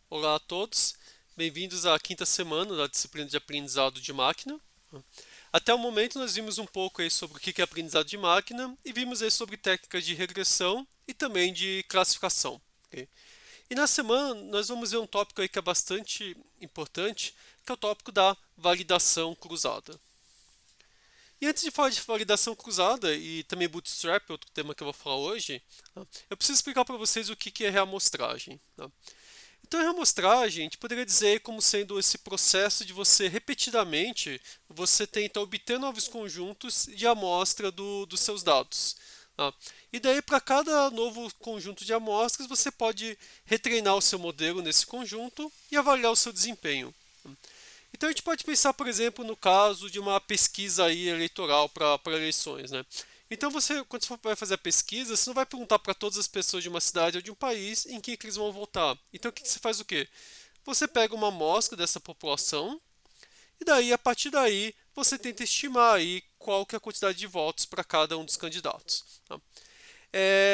Olá a todos, bem-vindos à quinta semana da disciplina de aprendizado de máquina. Até o momento nós vimos um pouco aí sobre o que é aprendizado de máquina e vimos aí sobre técnicas de regressão e também de classificação. Ok? E na semana nós vamos ver um tópico aí que é bastante importante, que é o tópico da validação cruzada. E antes de falar de validação cruzada e também bootstrap, outro tema que eu vou falar hoje, eu preciso explicar para vocês o que é reamostragem. Então, a reamostragem, a gente poderia dizer como sendo esse processo de você repetidamente, você tenta obter novos conjuntos de amostra dos seus dados. Tá? E daí, para cada novo conjunto de amostras, você pode retreinar o seu modelo nesse conjunto e avaliar o seu desempenho. Então, a gente pode pensar, por exemplo, no caso de uma pesquisa aí eleitoral para eleições, né? Então, quando você vai fazer a pesquisa, você não vai perguntar para todas as pessoas de uma cidade ou de um país em que eles vão votar. Então, você faz o quê? Você pega uma amostra dessa população e daí, a partir daí, você tenta estimar aí qual que é a quantidade de votos para cada um dos candidatos. Tá?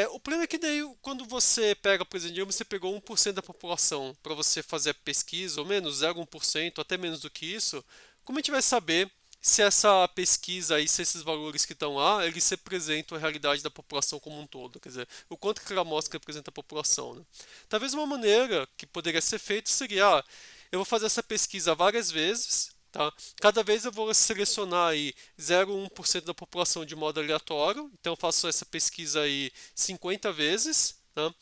O problema é que daí, quando você pega, por exemplo, você pegou 1% da população para você fazer a pesquisa, ou menos 0,1%, até menos do que isso, como a gente vai saber se essa pesquisa aí, se esses valores que estão lá, eles representam a realidade da população como um todo? Quer dizer, o quanto que aquela amostra representa a população, né? Talvez uma maneira que poderia ser feita seria, eu vou fazer essa pesquisa várias vezes, tá? Cada vez eu vou selecionar aí 0,1% da população de modo aleatório, então eu faço essa pesquisa aí 50 vezes, tá?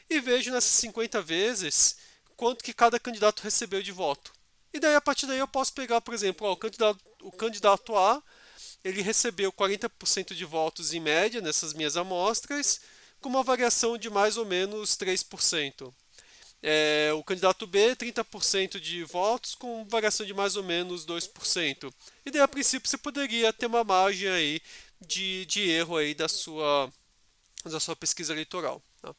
E vejo nessas 50 vezes quanto que cada candidato recebeu de voto. E daí a partir daí eu posso pegar, por exemplo, o candidato A, ele recebeu 40% de votos em média nessas minhas amostras, com uma variação de mais ou menos 3%. O candidato B, 30% de votos, com variação de mais ou menos 2%. E daí, a princípio, você poderia ter uma margem aí de erro aí da sua pesquisa eleitoral. Tá?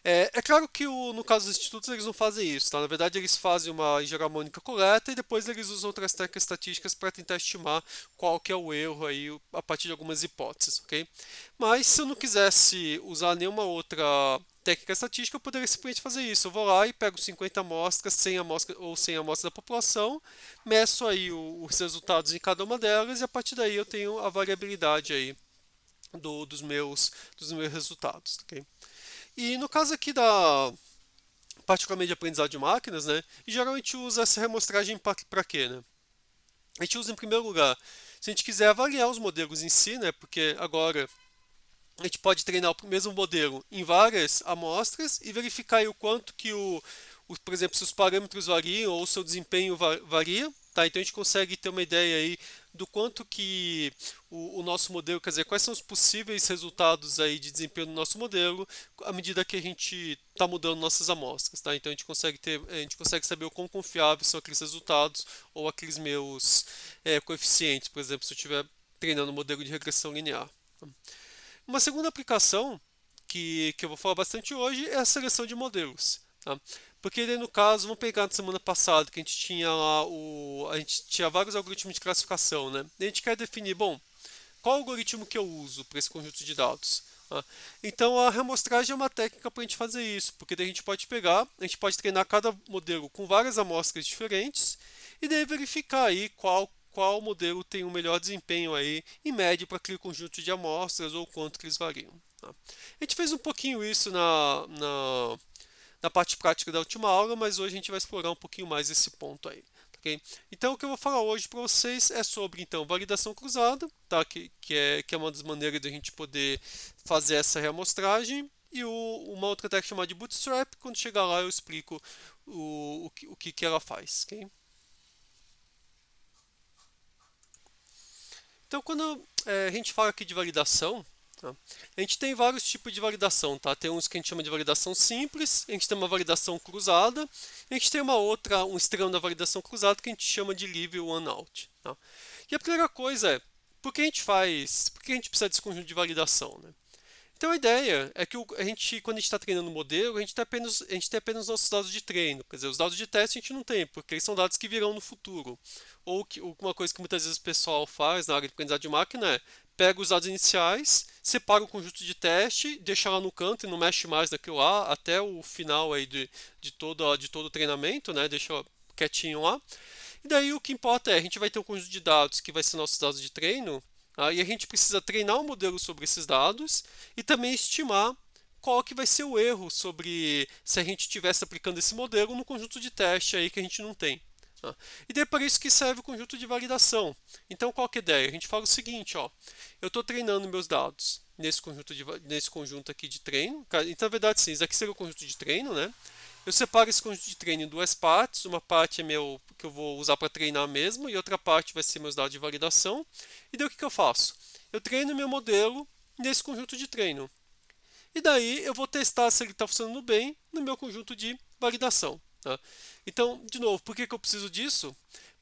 É claro que no caso dos institutos eles não fazem isso, tá? Na verdade eles fazem uma engeromônica coleta e depois eles usam outras técnicas estatísticas para tentar estimar qual que é o erro aí a partir de algumas hipóteses, ok? Mas se eu não quisesse usar nenhuma outra técnica estatística, eu poderia simplesmente fazer isso. Eu vou lá e pego 50 amostras, 100 amostras ou 100 amostras da população, meço aí os resultados em cada uma delas e a partir daí eu tenho a variabilidade aí dos meus resultados, ok? E no caso aqui particularmente de aprendizado de máquinas, né? E geralmente usa essa remostragem para quê, né? A gente usa em primeiro lugar, se a gente quiser avaliar os modelos em si, né? Porque agora a gente pode treinar o mesmo modelo em várias amostras e verificar aí o quanto que por exemplo, se os parâmetros variam ou o seu desempenho varia, tá? Então a gente consegue ter uma ideia aí do quanto que o nosso modelo, quer dizer, quais são os possíveis resultados aí de desempenho do nosso modelo à medida que a gente está mudando nossas amostras, tá? Então a gente consegue saber o quão confiáveis são aqueles resultados ou aqueles meus coeficientes, por exemplo, se eu estiver treinando um modelo de regressão linear. Uma segunda aplicação que eu vou falar bastante hoje é a seleção de modelos. Tá? Porque no caso, vamos pegar na semana passada que a gente tinha lá a gente tinha vários algoritmos de classificação, né? E a gente quer definir, bom, qual algoritmo que eu uso para esse conjunto de dados? Tá? Então a remostragem é uma técnica para a gente fazer isso, porque daí a gente pode treinar cada modelo com várias amostras diferentes e daí verificar aí qual modelo tem o melhor desempenho aí, em média, para aquele conjunto de amostras ou quanto que eles variam. Tá? A gente fez um pouquinho isso na parte prática da última aula, mas hoje a gente vai explorar um pouquinho mais esse ponto aí. Okay? Então, o que eu vou falar hoje para vocês é sobre então validação cruzada, tá? que é uma das maneiras de a gente poder fazer essa reamostragem, e uma outra técnica chamada de bootstrap. Quando chegar lá, eu explico o que ela faz. Okay? Então, quando a gente fala aqui de validação, tá? A gente tem vários tipos de validação, tá? Tem uns que a gente chama de validação simples, a gente tem uma validação cruzada, a gente tem um extremo da validação cruzada que a gente chama de leave one out, tá? E a primeira coisa é, por que a gente precisa desse conjunto de validação, né? Então a ideia é que quando a gente está treinando o modelo, a gente tem apenas nossos dados de treino. Quer dizer, os dados de teste a gente não tem, porque eles são dados que virão no futuro. Ou uma coisa que muitas vezes o pessoal faz na área de aprendizado de máquina é pega os dados iniciais, separa o conjunto de teste, deixa lá no canto e não mexe mais daquilo lá até o final aí de todo o treinamento, né? Deixa quietinho lá. E daí o que importa é, a gente vai ter um conjunto de dados que vai ser nossos dados de treino, e a gente precisa treinar o modelo sobre esses dados e também estimar qual que vai ser o erro sobre se a gente estivesse aplicando esse modelo no conjunto de teste aí que a gente não tem. E daí é para isso que serve o conjunto de validação. Então qual que é a ideia? A gente fala o seguinte, ó, eu estou treinando meus dados nesse conjunto aqui de treino. Então, na verdade, sim, isso aqui seria o conjunto de treino, né? Eu separo esse conjunto de treino em duas partes. Uma parte é meu que eu vou usar para treinar mesmo e outra parte vai ser meus dados de validação. E daí o que eu faço? Eu treino meu modelo nesse conjunto de treino. E daí eu vou testar se ele está funcionando bem no meu conjunto de validação. Tá? Então, de novo, por que eu preciso disso?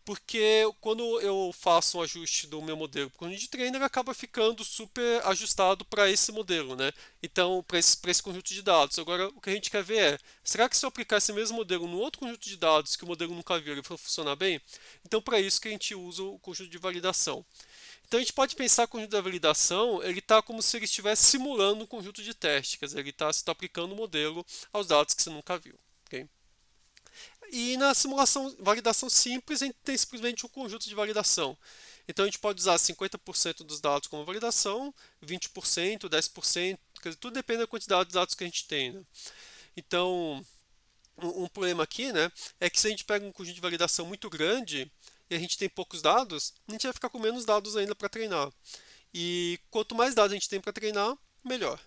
Porque quando eu faço um ajuste do meu modelo para o conjunto de treino, ele acaba ficando super ajustado para esse modelo, né? Então, para esse conjunto de dados. Agora, o que a gente quer ver é, será que se eu aplicar esse mesmo modelo no outro conjunto de dados que o modelo nunca viu, ele vai funcionar bem? Então, para isso que a gente usa o conjunto de validação. Então, a gente pode pensar que o conjunto de validação, ele está como se ele estivesse simulando um conjunto de teste, quer dizer, ele está aplicando o modelo aos dados que você nunca viu. Okay? E na simulação, validação simples, a gente tem simplesmente um conjunto de validação. Então a gente pode usar 50% dos dados como validação, 20%, 10%, quer dizer, tudo depende da quantidade de dados que a gente tem. Né? Então, um problema aqui, né, é que se a gente pega um conjunto de validação muito grande e a gente tem poucos dados, a gente vai ficar com menos dados ainda para treinar. E quanto mais dados a gente tem para treinar, melhor.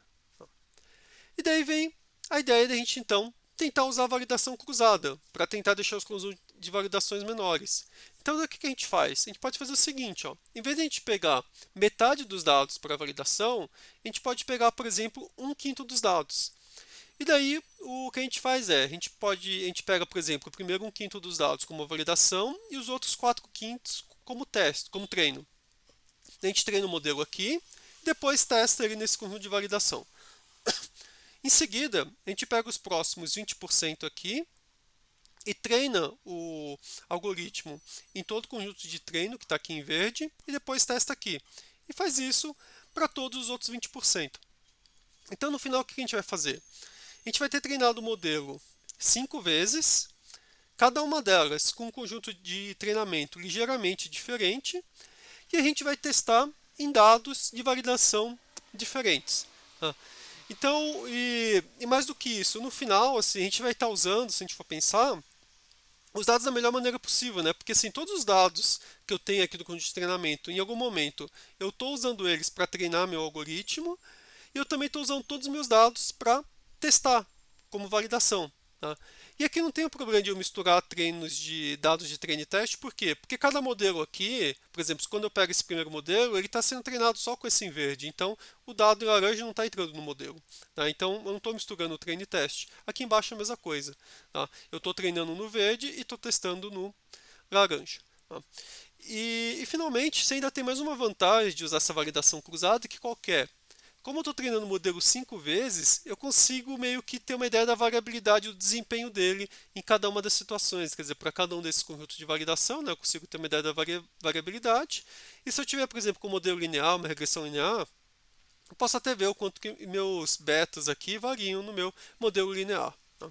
E daí vem a ideia da gente então tentar usar a validação cruzada para tentar deixar os conjuntos de validações menores. Então, o que a gente faz? A gente pode fazer o seguinte, ó, em vez de a gente pegar metade dos dados para a validação, a gente pode pegar, por exemplo, 1/5 dos dados. E daí, o que a gente faz é, a gente pega, por exemplo, o primeiro 1/5 dos dados como validação e os outros 4/5 como teste, como treino. A gente treina o modelo aqui, depois testa ele nesse conjunto de validação. Em seguida, a gente pega os próximos 20% aqui e treina o algoritmo em todo o conjunto de treino que está aqui em verde e depois testa aqui. E faz isso para todos os outros 20%. Então, no final, o que a gente vai fazer? A gente vai ter treinado o modelo 5 vezes, cada uma delas com um conjunto de treinamento ligeiramente diferente, e a gente vai testar em dados de validação diferentes. Então, e mais do que isso, no final, assim, a gente vai estar usando, se a gente for pensar, os dados da melhor maneira possível, né? Porque assim, todos os dados que eu tenho aqui do conjunto de treinamento, em algum momento, eu estou usando eles para treinar meu algoritmo, e eu também estou usando todos os meus dados para testar, como validação. Tá? E aqui não tem o problema de eu misturar treinos de dados de treino e teste, por quê? Porque cada modelo aqui, por exemplo, quando eu pego esse primeiro modelo, ele está sendo treinado só com esse em verde, então o dado em laranja não está entrando no modelo. Tá? Então eu não estou misturando treino e teste. Aqui embaixo é a mesma coisa. Tá? Eu estou treinando no verde e estou testando no laranja. Tá? E finalmente, você ainda tem mais uma vantagem de usar essa validação cruzada que qualquer. Como eu estou treinando o modelo 5 vezes, eu consigo meio que ter uma ideia da variabilidade do desempenho dele em cada uma das situações. Quer dizer, para cada um desses conjuntos de validação, né, eu consigo ter uma ideia da variabilidade. E se eu tiver, por exemplo, com um modelo linear, uma regressão linear, eu posso até ver o quanto que meus betas aqui variam no meu modelo linear. Tá?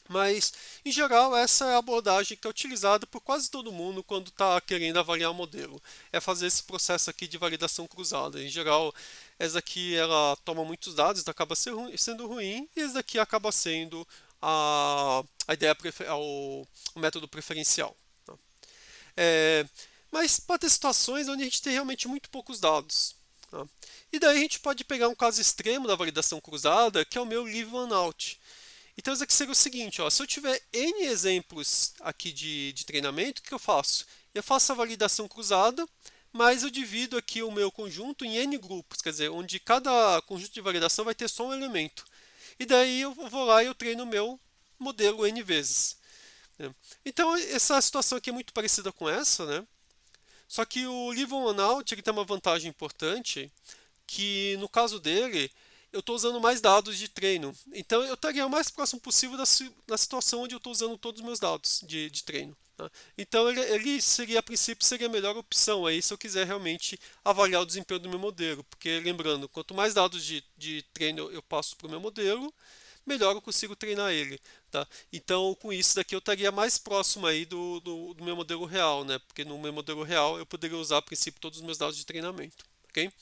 Mas, em geral, essa é a abordagem que é utilizada por quase todo mundo quando está querendo avaliar o modelo. É fazer esse processo aqui de validação cruzada. Em geral, essa aqui ela toma muitos dados, então acaba sendo ruim, e esse daqui acaba sendo a ideia, o método preferencial. Tá? Mas pode ter situações onde a gente tem realmente muito poucos dados. Tá? E daí a gente pode pegar um caso extremo da validação cruzada, que é o meu leave one out. Então isso aqui seria o seguinte, ó, se eu tiver N exemplos aqui de treinamento, o que eu faço? Eu faço a validação cruzada, mas eu divido aqui o meu conjunto em N grupos, quer dizer, onde cada conjunto de validação vai ter só um elemento. E daí eu vou lá e eu treino o meu modelo N vezes. Né? Então essa situação aqui é muito parecida com essa, né? Só que o Leave One Out ele tem uma vantagem importante, que no caso dele, eu estou usando mais dados de treino. Então eu estaria o mais próximo possível da situação onde eu estou usando todos os meus dados de treino. Tá? Então ele seria, a princípio, seria a melhor opção aí se eu quiser realmente avaliar o desempenho do meu modelo, porque lembrando, quanto mais dados de treino eu passo para o meu modelo, melhor eu consigo treinar ele, tá? Então, com isso daqui eu estaria mais próximo aí do meu modelo real, né? Porque no meu modelo real eu poderia usar, a princípio, todos os meus dados de treinamento, ok?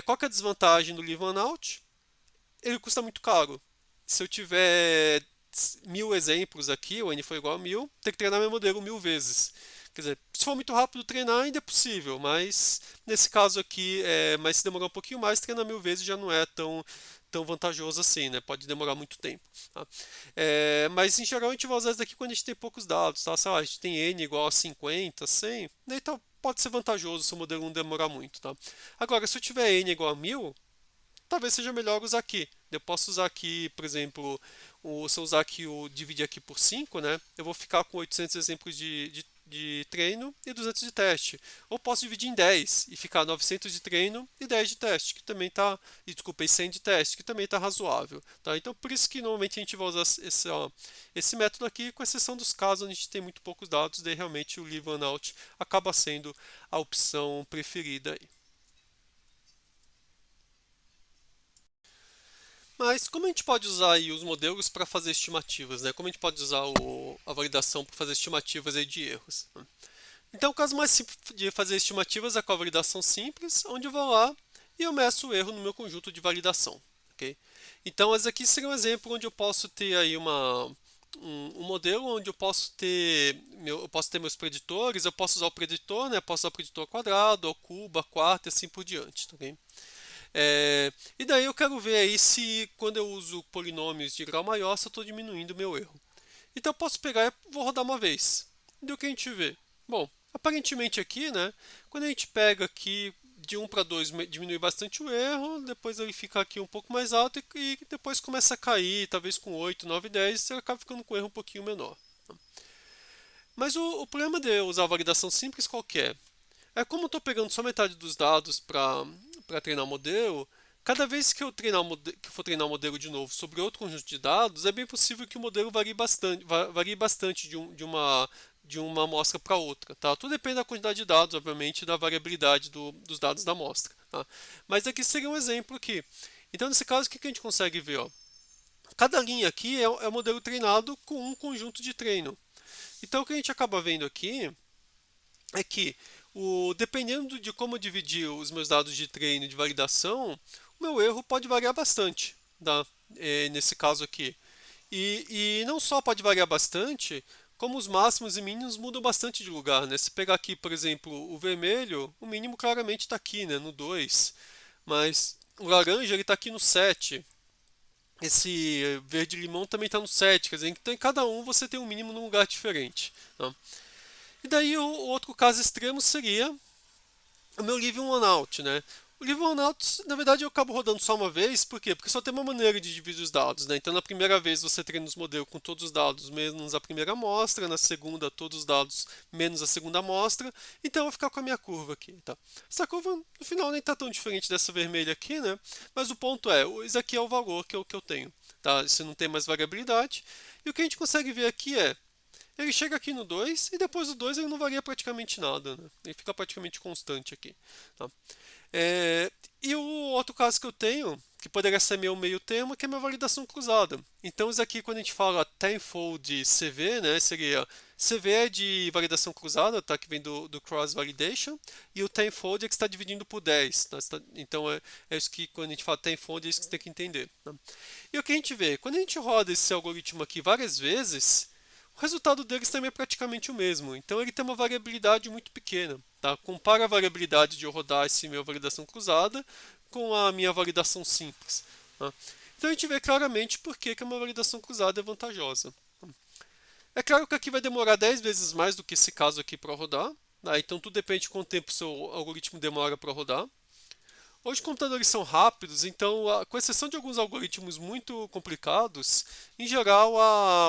Qual que é a desvantagem do Live One Out? Ele custa muito caro. Se eu tiver 1000 exemplos aqui, o N for igual a 1000, tem que treinar meu modelo 1000 vezes. Quer dizer, se for muito rápido treinar, ainda é possível, mas nesse caso aqui, mas se demorar um pouquinho mais, treinar 1000 vezes já não é tão vantajoso assim, né? Pode demorar muito tempo. Tá? Mas em geral a gente vai usar isso daqui quando a gente tem poucos dados, tá? Sei lá, a gente tem N igual a 50, 100, então pode ser vantajoso se o modelo não demorar muito, tá? Agora, se eu tiver N igual a 1000, talvez seja melhor usar aqui. Eu posso usar aqui, por exemplo, se eu usar aqui o dividir aqui por 5, né? Eu vou ficar com 800 exemplos de treino e 200 de teste. Ou posso dividir em 10 e ficar 900 de treino e 10 de teste, que também está, e desculpa, e 100 de teste, que também está razoável. Tá? Então, por isso que normalmente a gente vai usar esse método aqui, com exceção dos casos onde a gente tem muito poucos dados, daí realmente o Leave One Out acaba sendo a opção preferida aí. Mas como a gente pode usar aí os modelos para fazer estimativas, né? Como a gente pode usar a validação para fazer estimativas aí de erros? Então, o caso mais simples de fazer estimativas é com a validação simples, onde eu vou lá e eu meço o erro no meu conjunto de validação, ok? Então, esse aqui seria um exemplo onde eu posso ter aí um modelo onde eu posso ter meus preditores, eu posso usar o preditor, né? Posso usar o preditor quadrado, ao cubo, a quarta e assim por diante, tá ok? E daí eu quero ver aí se quando eu uso polinômios de grau maior, se eu estou diminuindo o meu erro. Então eu posso pegar e vou rodar uma vez. E o que a gente vê? Bom, aparentemente aqui, né, quando a gente pega aqui de 1 para 2 diminui bastante o erro, depois ele fica aqui um pouco mais alto e depois começa a cair, talvez com 8, 9, 10, você acaba ficando com um erro um pouquinho menor. Mas o problema de eu usar a validação simples qual que é? Como eu estou pegando só metade dos dados para treinar o modelo, cada vez que eu que for treinar o modelo de novo sobre outro conjunto de dados, é bem possível que o modelo varie bastante de uma amostra para outra. Tá? Tudo depende da quantidade de dados, obviamente, e da variabilidade dos dados da amostra. Tá? Mas aqui seria um exemplo aqui. Então, nesse caso, o que a gente consegue ver? Ó? Cada linha aqui é o modelo treinado com um conjunto de treino. Então, o que a gente acaba vendo aqui é que, dependendo de como eu dividir os meus dados de treino e de validação, o meu erro pode variar bastante, tá? Nesse caso aqui. E não só pode variar bastante, como os máximos e mínimos mudam bastante de lugar, né? Se pegar aqui, por exemplo, o vermelho, o mínimo claramente está aqui, né, no 2, mas o laranja ele está aqui no 7. Esse verde-limão também está no 7, quer dizer, então em cada um você tem um mínimo num lugar diferente. Tá? E daí o outro caso extremo seria o meu Live One Out, né? O Live One Out, na verdade, eu acabo rodando só uma vez, por quê? Porque só tem uma maneira de dividir os dados, né? Então, na primeira vez você treina os modelos com todos os dados menos a primeira amostra, na segunda, todos os dados menos a segunda amostra, então eu vou ficar com a minha curva aqui, tá? Essa curva, no final, nem tá tão diferente dessa vermelha aqui, né? Mas o ponto é, esse aqui é o valor que eu tenho, tá? Você não tem mais variabilidade, e o que a gente consegue ver aqui ele chega aqui no 2 e depois do 2 ele não varia praticamente nada, né? Ele fica praticamente constante aqui. Tá? E o outro caso que eu tenho, que poderia ser meu meio termo, que é a minha validação cruzada. Então isso aqui quando a gente fala tenfold CV, né, seria CV é de validação cruzada, tá, que vem do cross validation, e o tenfold é que está dividindo por 10. Tá? Então é isso que quando a gente fala tenfold é isso que você tem que entender. Tá? E o que a gente vê? Quando a gente roda esse algoritmo aqui várias vezes, o resultado deles também é praticamente o mesmo. Então ele tem uma variabilidade muito pequena. Tá? Compara a variabilidade de eu rodar esse meu validação cruzada com a minha validação simples. Tá? Então a gente vê claramente por que uma validação cruzada é vantajosa. É claro que aqui vai demorar 10 vezes mais do que esse caso aqui para rodar. Tá? Então tudo depende de quanto tempo o seu algoritmo demora para rodar. Hoje computadores são rápidos, então, com exceção de alguns algoritmos muito complicados, em geral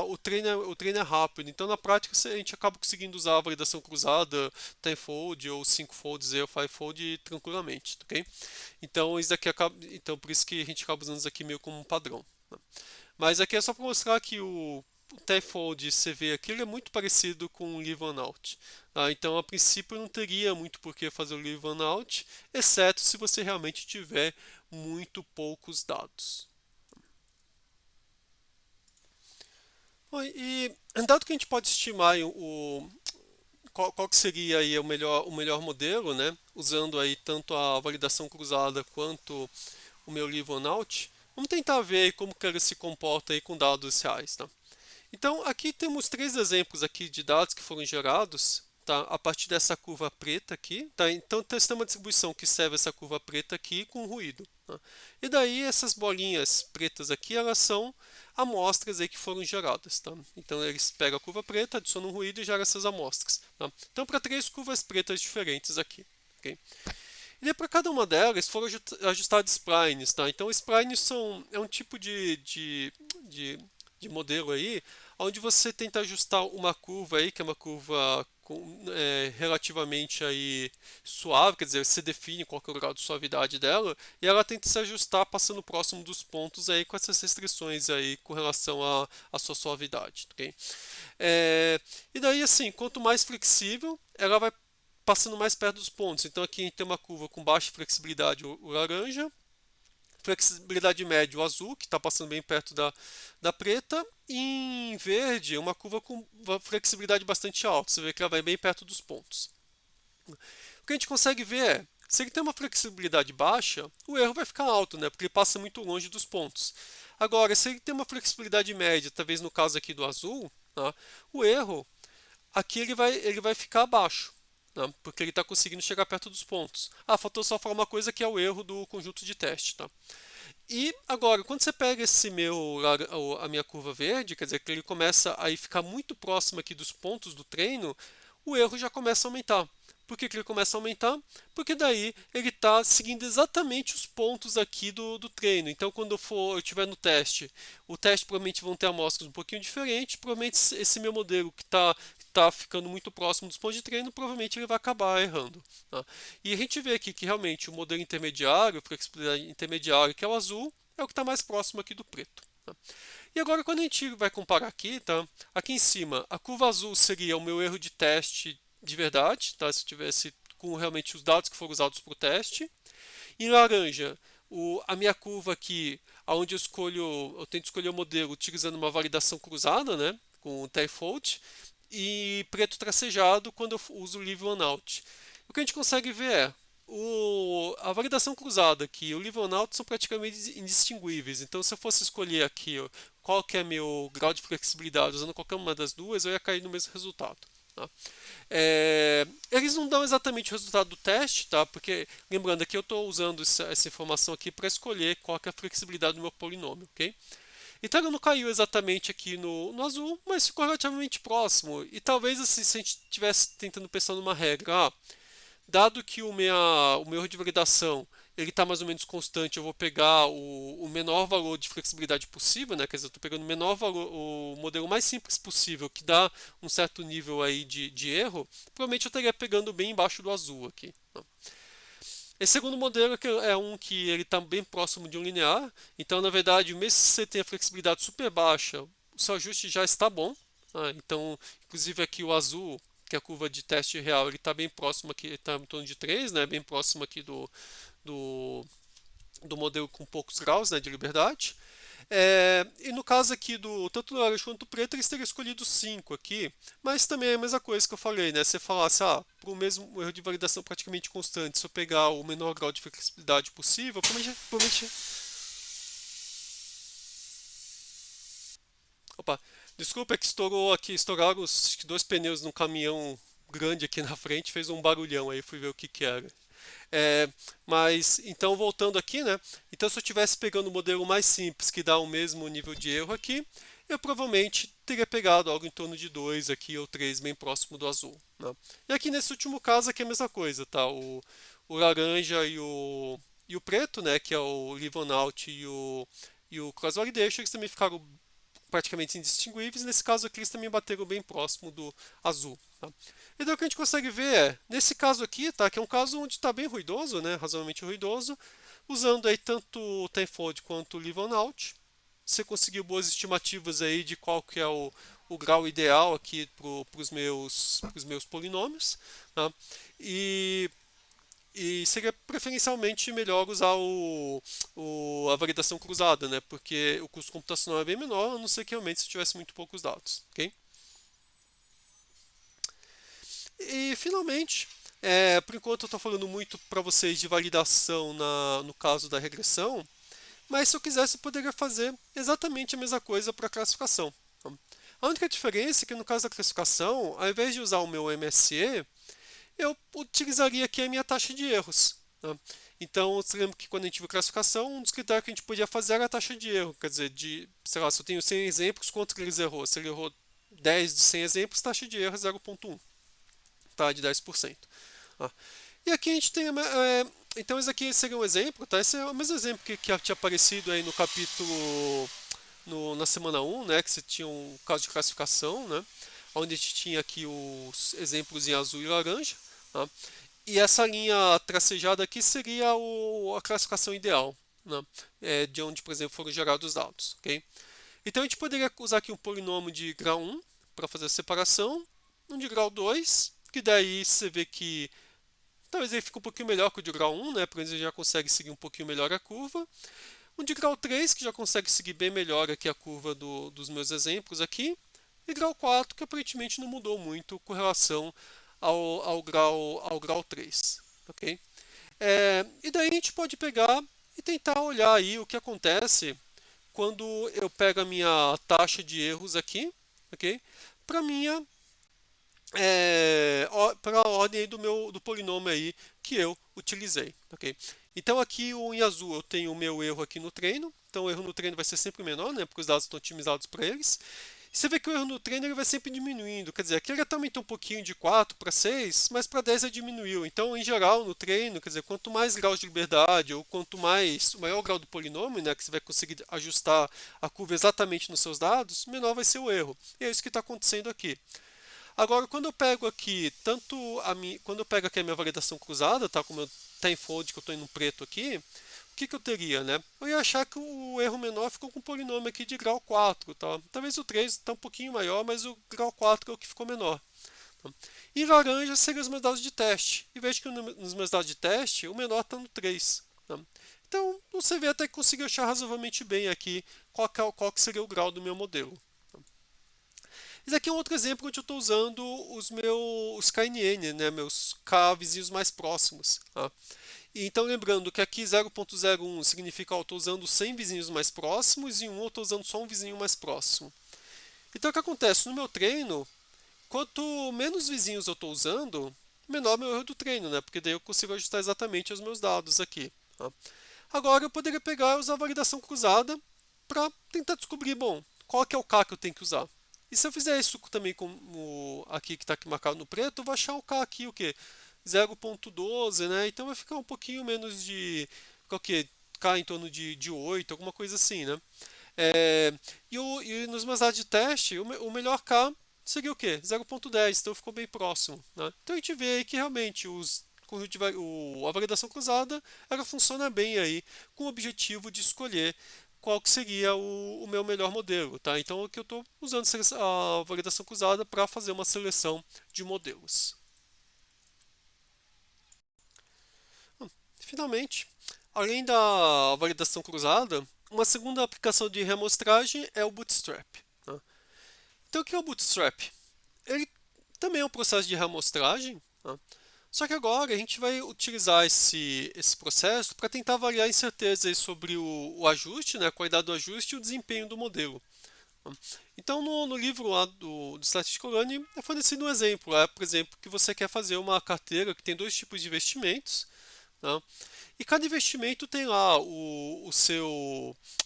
o treino é rápido. Então, na prática, a gente acaba conseguindo usar a validação cruzada, tenfold ou 5-fold, ou 5-fold tranquilamente, ok? Então, por isso que a gente acaba usando isso aqui meio como um padrão. Né? Mas aqui é só para mostrar que Typefold você vê aqui, ele é muito parecido com o Live On Out. Tá? Então, a princípio, não teria muito por que fazer o Live On Out, exceto se você realmente tiver muito poucos dados. Bom, e dado que a gente pode estimar qual que seria aí o melhor modelo, né? Usando aí tanto a validação cruzada quanto o meu Live On Out, vamos tentar ver aí como que ele se comporta aí com dados reais, tá? Então, aqui temos três exemplos aqui de dados que foram gerados, tá? A partir dessa curva preta aqui, tá? Então, testamos uma distribuição que serve essa curva preta aqui com ruído, tá? E daí, essas bolinhas pretas aqui, elas são amostras aí que foram geradas, tá? Então, eles pegam a curva preta, adicionam um ruído e geram essas amostras, tá? Então, para três curvas pretas diferentes aqui, ok? E para cada uma delas foram ajustados splines, tá? Então, splines é um tipo de modelo aí, onde você tenta ajustar uma curva aí, que é uma curva relativamente aí suave, quer dizer, você define qual é o grau de suavidade dela, e ela tenta se ajustar passando próximo dos pontos aí com essas restrições aí com relação à sua suavidade, ok? E daí assim, quanto mais flexível, ela vai passando mais perto dos pontos. Então aqui a gente tem uma curva com baixa flexibilidade, o laranja, flexibilidade média, o azul, que está passando bem perto da preta, e em verde, uma curva com uma flexibilidade bastante alta, você vê que ela vai bem perto dos pontos. O que a gente consegue ver é, se ele tem uma flexibilidade baixa, o erro vai ficar alto, né, porque ele passa muito longe dos pontos. Agora, se ele tem uma flexibilidade média, talvez no caso aqui do azul, tá, o erro, aqui ele vai ficar abaixo, tá, porque ele está conseguindo chegar perto dos pontos. Faltou só falar uma coisa que é o erro do conjunto de teste. Tá? E agora, quando você pega a minha curva verde, quer dizer que ele começa a ficar muito próximo aqui dos pontos do treino, o erro já começa a aumentar. Por que ele começa a aumentar? Porque daí ele está seguindo exatamente os pontos aqui do treino. Então, quando eu estiver no teste, o teste provavelmente vão ter amostras um pouquinho diferentes. Provavelmente esse meu modelo que está ficando muito próximo dos pontos de treino, provavelmente ele vai acabar errando. Tá? E a gente vê aqui que realmente o modelo intermediário, flexibilidade intermediária, que é o azul, é o que está mais próximo aqui do preto. Tá? E agora, quando a gente vai comparar aqui, tá? Aqui em cima, a curva azul seria o meu erro de teste de verdade, tá? Se eu tivesse com realmente os dados que foram usados para o teste. Em laranja, a minha curva aqui, onde eu tento escolher o modelo utilizando uma validação cruzada, né? Com o Typefold. E preto tracejado quando eu uso o Live On Out. O que a gente consegue ver é a validação cruzada aqui e o Live On Out são praticamente indistinguíveis. Então, se eu fosse escolher aqui qual que é meu grau de flexibilidade usando qualquer uma das duas, eu ia cair no mesmo resultado. Tá? Eles não dão exatamente o resultado do teste, tá? Porque lembrando que eu estou usando essa informação aqui para escolher qual que é a flexibilidade do meu polinômio, ok? Então ele não caiu exatamente aqui no azul, mas ficou relativamente próximo. E talvez assim, se a gente estivesse tentando pensar numa regra, dado que o meu erro de validação ele está mais ou menos constante, eu vou pegar o menor valor de flexibilidade possível, né? Quer dizer, eu estou pegando o menor valor, o modelo mais simples possível, que dá um certo nível aí de erro, provavelmente eu estaria pegando bem embaixo do azul aqui. Tá? Esse segundo modelo é um que ele está bem próximo de um linear, então na verdade, mesmo se você tem a flexibilidade super baixa, o seu ajuste já está bom. Então, inclusive aqui o azul, que é a curva de teste real, ele está bem próximo aqui, está em torno de 3, né, bem próximo aqui do, do modelo com poucos graus, né, de liberdade. E no caso aqui tanto do laranja quanto do preto, eles teriam escolhido 5 aqui, mas também é a mesma coisa que eu falei, né? Se você falasse, para o mesmo erro de validação praticamente constante, se eu pegar o menor grau de flexibilidade possível, provavelmente. Opa, desculpa, é que estouraram os dois pneus num caminhão grande aqui na frente, fez um barulhão aí, fui ver o que que era. É, mas, então, voltando aqui, né? Então, se eu estivesse pegando o modelo mais simples, que dá o mesmo nível de erro aqui, eu provavelmente teria pegado algo em torno de 2 aqui, ou 3 bem próximo do azul. Né? E aqui nesse último caso, aqui é a mesma coisa, tá? O laranja e o preto, né? Que é o Live On Out e o Cross Validation, eles também ficaram praticamente indistinguíveis. Nesse caso aqui, eles também bateram bem próximo do azul. Tá? Então o que a gente consegue ver nesse caso aqui, tá, que é um caso onde está bem ruidoso, né, razoavelmente ruidoso, usando aí tanto o Typefold quanto o Live On Out, você conseguiu boas estimativas aí de qual que é o grau ideal aqui para os meus polinômios, tá? E, e seria preferencialmente melhor usar a validação cruzada, né? Porque o custo computacional é bem menor, a não ser que realmente se tivesse muito poucos dados, ok? E finalmente, por enquanto eu estou falando muito para vocês de validação no caso da regressão, mas se eu quisesse eu poderia fazer exatamente a mesma coisa para a classificação. A única diferença é que no caso da classificação, ao invés de usar o meu MSE, eu utilizaria aqui a minha taxa de erros. Tá? Então, você lembra que quando a gente viu classificação, um dos critérios que a gente podia fazer era a taxa de erro. Quer dizer, sei lá, se eu tenho 100 exemplos, quanto que ele errou? Se ele errou 10 de 100 exemplos, taxa de erro é 0,1, tá? De 10%. Tá? E aqui a gente tem. Então, esse aqui seria um exemplo, tá? Esse é o mesmo exemplo que tinha aparecido aí no capítulo. Na semana 1, né? Que você tinha um caso de classificação, né? Onde a gente tinha aqui os exemplos em azul e laranja. Tá? E essa linha tracejada aqui seria a classificação ideal, né? De onde, por exemplo, foram gerados os dados. Okay? Então a gente poderia usar aqui um polinômio de grau 1 para fazer a separação, um de grau 2, que daí você vê que talvez ele fique um pouquinho melhor que o de grau 1, né? Porque ele já consegue seguir um pouquinho melhor a curva. Um de grau 3, que já consegue seguir bem melhor aqui a curva dos meus exemplos aqui. E grau 4, que aparentemente não mudou muito com relação ao grau 3. Okay? E daí a gente pode pegar e tentar olhar aí o que acontece quando eu pego a minha taxa de erros aqui, okay? Para minha para a ordem do polinômio aí que eu utilizei, ok? Então aqui em azul eu tenho o meu erro aqui no treino, então o erro no treino vai ser sempre menor, né? Porque os dados estão otimizados para eles. Você vê que o erro no treino ele vai sempre diminuindo, quer dizer, aqui ele até aumentou um pouquinho de 4 para 6, mas para 10 ele diminuiu. Então, em geral, no treino, quer dizer, quanto mais graus de liberdade ou quanto mais o maior o grau do polinômio, né, que você vai conseguir ajustar a curva exatamente nos seus dados, menor vai ser o erro. E é isso que está acontecendo aqui. Agora, quando eu pego aqui quando eu pego aqui a minha validação cruzada, tá, como está em fold que eu estou no preto aqui, o que eu teria, né? Eu ia achar que o erro menor ficou com um polinômio aqui de grau 4, tá? Talvez o 3 está um pouquinho maior, mas o grau 4 é o que ficou menor. Tá? E laranja seriam os meus dados de teste. E vejo que nos meus dados de teste, o menor está no 3. Tá? Então, você vê até que conseguiu achar razoavelmente bem aqui qual que seria o grau do meu modelo. Esse aqui é um outro exemplo onde eu estou usando os meus KNN, né, meus K vizinhos mais próximos. Tá? Então, lembrando que aqui 0.01 significa que eu estou usando 100 vizinhos mais próximos e 1 eu estou usando só um vizinho mais próximo. Então, o que acontece? No meu treino, quanto menos vizinhos eu estou usando, menor meu erro do treino, né? Porque daí eu consigo ajustar exatamente os meus dados aqui. Tá? Agora, eu poderia pegar e usar a validação cruzada para tentar descobrir, bom, qual que é o K que eu tenho que usar. E se eu fizer isso também como aqui que está marcado no preto, eu vou achar o K aqui, o quê? 0.12, né? Então vai ficar um pouquinho menos de, o quê? K em torno de 8, alguma coisa assim, né? E nos meus dados de teste, o melhor K seria o quê? 0.10, então ficou bem próximo, né? Então a gente vê aí que realmente a validação cruzada ela funciona bem aí com o objetivo de escolher qual que seria o meu melhor modelo, tá? Então aqui eu estou usando a validação cruzada para fazer uma seleção de modelos. Finalmente, além da validação cruzada, uma segunda aplicação de reamostragem é o Bootstrap. Tá? Então o que é o Bootstrap? Ele também é um processo de reamostragem, tá? Só que agora a gente vai utilizar esse processo para tentar avaliar incertezas sobre o ajuste, né, a qualidade do ajuste e o desempenho do modelo. Então, no livro lá do Statistical Learning é fornecido um exemplo. Por exemplo, que você quer fazer uma carteira que tem dois tipos de investimentos. Tá? E cada investimento tem lá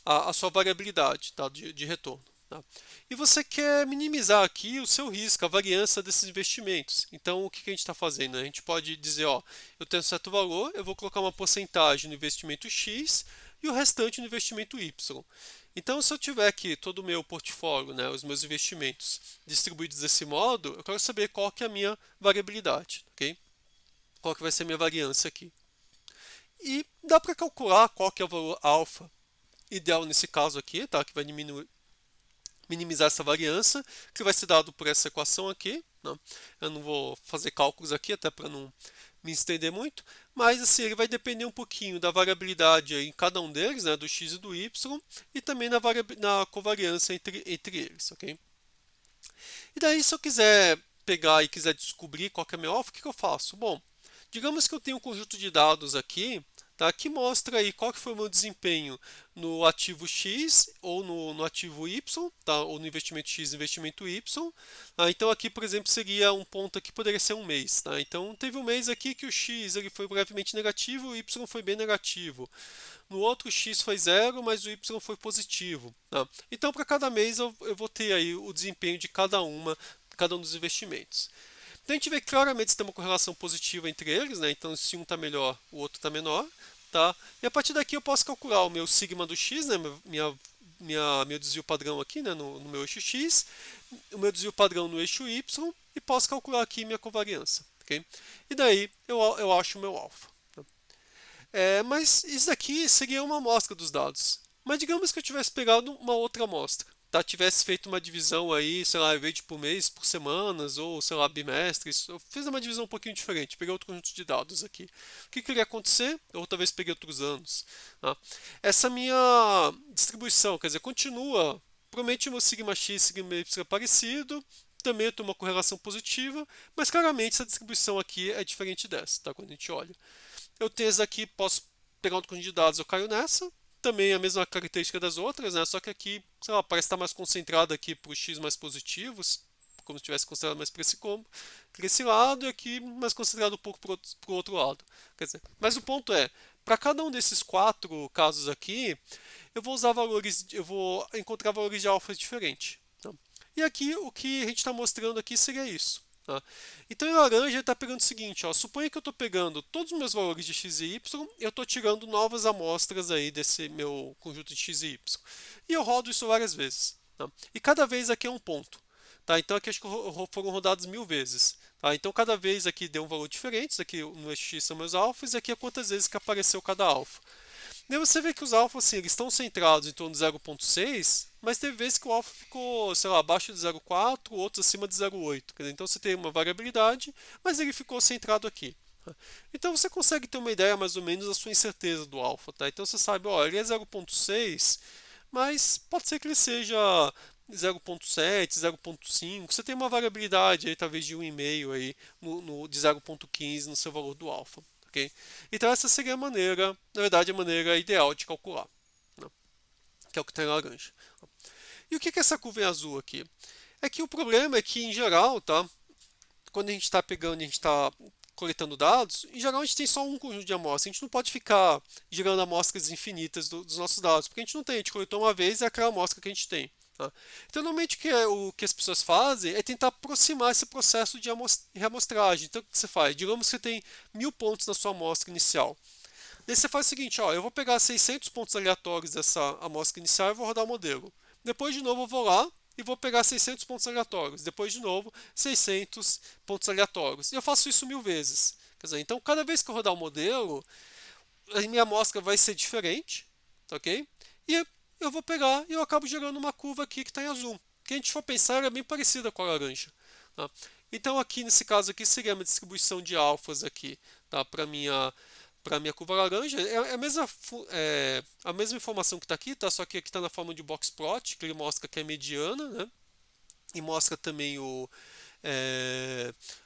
a sua variabilidade, tá, de retorno. Tá? E você quer minimizar aqui o seu risco, a variância desses investimentos. Então, o que a gente está fazendo? A gente pode dizer, ó, eu tenho um certo valor, eu vou colocar uma porcentagem no investimento X e o restante no investimento Y. Então, se eu tiver aqui todo o meu portfólio, né, os meus investimentos distribuídos desse modo, eu quero saber qual que é a minha variabilidade, ok? Qual que vai ser a minha variância aqui. E dá para calcular qual que é o valor alfa ideal nesse caso aqui, tá? Que vai minimizar essa variância, que vai ser dado por essa equação aqui, né? Eu não vou fazer cálculos aqui, até para não me estender muito, mas assim, ele vai depender um pouquinho da variabilidade em cada um deles, né, do x e do y, e também na covariância entre eles, ok? E daí, se eu quiser pegar e quiser descobrir qual que é meu alvo, o que eu faço? Bom, digamos que eu tenho um conjunto de dados aqui, tá, que mostra aí qual que foi o meu desempenho no ativo X ou no ativo Y, tá, ou no investimento X e investimento Y. Tá, então aqui, por exemplo, seria um ponto aqui, poderia ser um mês. Tá, então teve um mês aqui que o X ele foi brevemente negativo, o Y foi bem negativo. No outro X foi zero, mas o Y foi positivo. Tá? Então, para cada mês eu vou ter aí o desempenho de cada um dos investimentos. Então, a gente vê claramente se tem uma correlação positiva entre eles, né? Então, se um está melhor, o outro está menor. Tá? E a partir daqui eu posso calcular o meu sigma do X, né? Meu desvio padrão aqui, né? No meu eixo X, o meu desvio padrão no eixo Y, e posso calcular aqui minha covariância. Okay? E daí eu acho o meu alfa. Mas isso aqui seria uma amostra dos dados. Mas digamos que eu tivesse pegado uma outra amostra, tá? Tivesse feito uma divisão aí, sei lá, em vez de por mês, por semanas, ou sei lá, bimestres. Eu fiz uma divisão um pouquinho diferente, peguei outro conjunto de dados aqui. O que iria acontecer? Ou talvez peguei outros anos. Tá? Essa minha distribuição, quer dizer, continua. Provavelmente o meu sigma x, sigma y é parecido, também tem uma correlação positiva, mas claramente essa distribuição aqui é diferente dessa, tá? Quando a gente olha. Eu tenho esse aqui, posso pegar um conjunto de dados, eu caio nessa. Também a mesma característica das outras, né? Só que aqui, sei lá, parece estar mais concentrado aqui para os x mais positivos, como se tivesse concentrado mais para esse lado, e aqui mais concentrado um pouco para o outro lado. Quer dizer, mas o ponto é, para cada um desses 4 casos aqui, eu vou usar valores, eu vou encontrar valores de alfa diferentes. Tá? E aqui o que a gente está mostrando aqui seria isso. Tá? Então em laranja ele está pegando o seguinte, ó, suponha que eu estou pegando todos os meus valores de x e y, eu estou tirando novas amostras aí desse meu conjunto de x e y. E eu rodo isso várias vezes. Tá? E cada vez aqui é um ponto. Tá? Então aqui acho que foram rodados 1000 vezes. Tá? Então cada vez aqui deu um valor diferente, isso aqui no eixo x são meus alfas, e aqui é quantas vezes que apareceu cada alfa. Daí você vê que os alfas assim, eles estão centrados em torno de 0,6, mas teve vezes que o alfa ficou, sei lá, abaixo de 0,4, outros acima de 0,8. Então você tem uma variabilidade, mas ele ficou centrado aqui. Então você consegue ter uma ideia mais ou menos da sua incerteza do alfa. Tá? Então você sabe, ó, ele é 0,6, mas pode ser que ele seja 0,7, 0,5. Você tem uma variabilidade aí, talvez de 1,5 aí, de 0,15 no seu valor do alfa. Okay? Então essa seria a maneira, na verdade, a maneira ideal de calcular, né? Que é o que está em laranja. E o que é essa curva em azul aqui? É que o problema é que, em geral, tá? Quando a gente está pegando, a gente está coletando dados, em geral a gente tem só um conjunto de amostras. A gente não pode ficar gerando amostras infinitas dos nossos dados, porque a gente não tem, a gente coletou uma vez e é aquela amostra que a gente tem. Tá? Então, normalmente o que as pessoas fazem é tentar aproximar esse processo de reamostragem. Então, o que você faz? Digamos que você tem 1000 pontos na sua amostra inicial. Daí você faz o seguinte, ó, eu vou pegar 600 pontos aleatórios dessa amostra inicial e vou rodar o modelo. Depois, de novo, eu vou lá e vou pegar 600 pontos aleatórios. Depois, de novo, 600 pontos aleatórios. E eu faço isso 1000 vezes. Quer dizer, então, cada vez que eu rodar o modelo, a minha amostra vai ser diferente, ok? E eu vou pegar e eu acabo gerando uma curva aqui que está em azul. Que a gente for pensar, ela é bem parecida com a laranja. Tá? Então aqui nesse caso aqui seria uma distribuição de alfas aqui, tá? Para minha curva laranja é a mesma informação que está aqui, tá? Só que aqui está na forma de box plot, que ele mostra que é mediana, né? E mostra também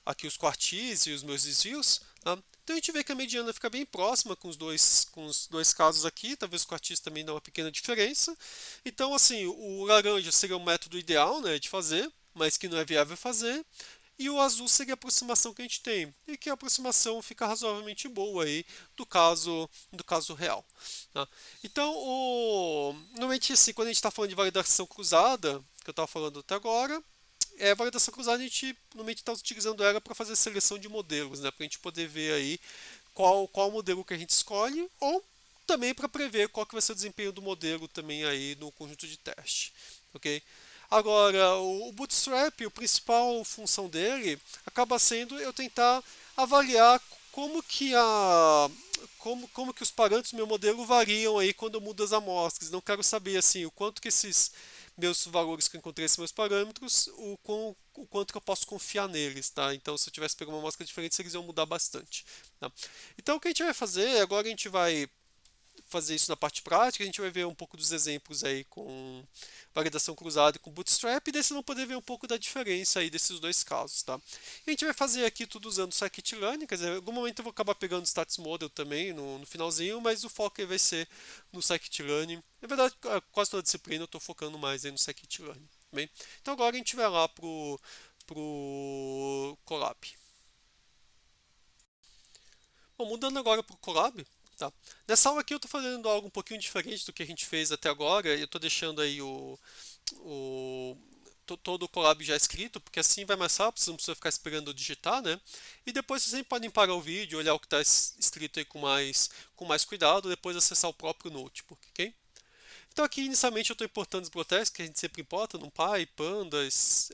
aqui os quartis e os meus desvios. Tá? Então a gente vê que a mediana fica bem próxima com os dois casos aqui, talvez os quartis também dão uma pequena diferença. Então, assim, o laranja seria o método ideal, né, de fazer, mas que não é viável fazer. E o azul seria a aproximação que a gente tem, e que a aproximação fica razoavelmente boa aí do caso real. Tá? Então, normalmente assim, quando a gente está falando de validação cruzada, que eu estava falando até agora, a validação cruzada a gente normalmente está utilizando ela para fazer seleção de modelos, né? Para a gente poder ver aí qual modelo que a gente escolhe, ou também para prever qual que vai ser o desempenho do modelo também aí no conjunto de teste, ok? Agora, o Bootstrap, a principal função dele acaba sendo eu tentar avaliar como que a como que os parâmetros do meu modelo variam aí quando eu mudo as amostras. Não quero saber assim o quanto que esses meus valores que eu encontrei, esses meus parâmetros, o quanto que eu posso confiar neles, tá? Então, se eu tivesse pegado uma amostra diferente, eles iam mudar bastante, tá? Então, o que a gente vai fazer, agora a gente vai fazer isso na parte prática, a gente vai ver um pouco dos exemplos aí com validação cruzada e com Bootstrap, e daí vocês vão poder ver um pouco da diferença aí desses dois casos, tá? E a gente vai fazer aqui tudo usando Scikit-learn, quer dizer, em algum momento eu vou acabar pegando o Stats Model também no finalzinho, mas o foco aí vai ser no Scikit-learn. Na verdade, quase toda a disciplina eu estou focando mais aí no Scikit-learn, bem? Então agora a gente vai lá pro Colab. Bom, mudando agora para o Colab, tá? Nessa aula aqui eu estou fazendo algo um pouquinho diferente do que a gente fez até agora. Eu estou deixando aí o todo o Colab já escrito, porque assim vai mais rápido, você não precisa ficar esperando eu digitar, né? E depois vocês sempre podem parar o vídeo, olhar o que está escrito aí com mais cuidado, depois acessar o próprio notebook, ok? Então aqui inicialmente eu estou importando os bibliotecas que a gente sempre importa, NumPy, Pandas,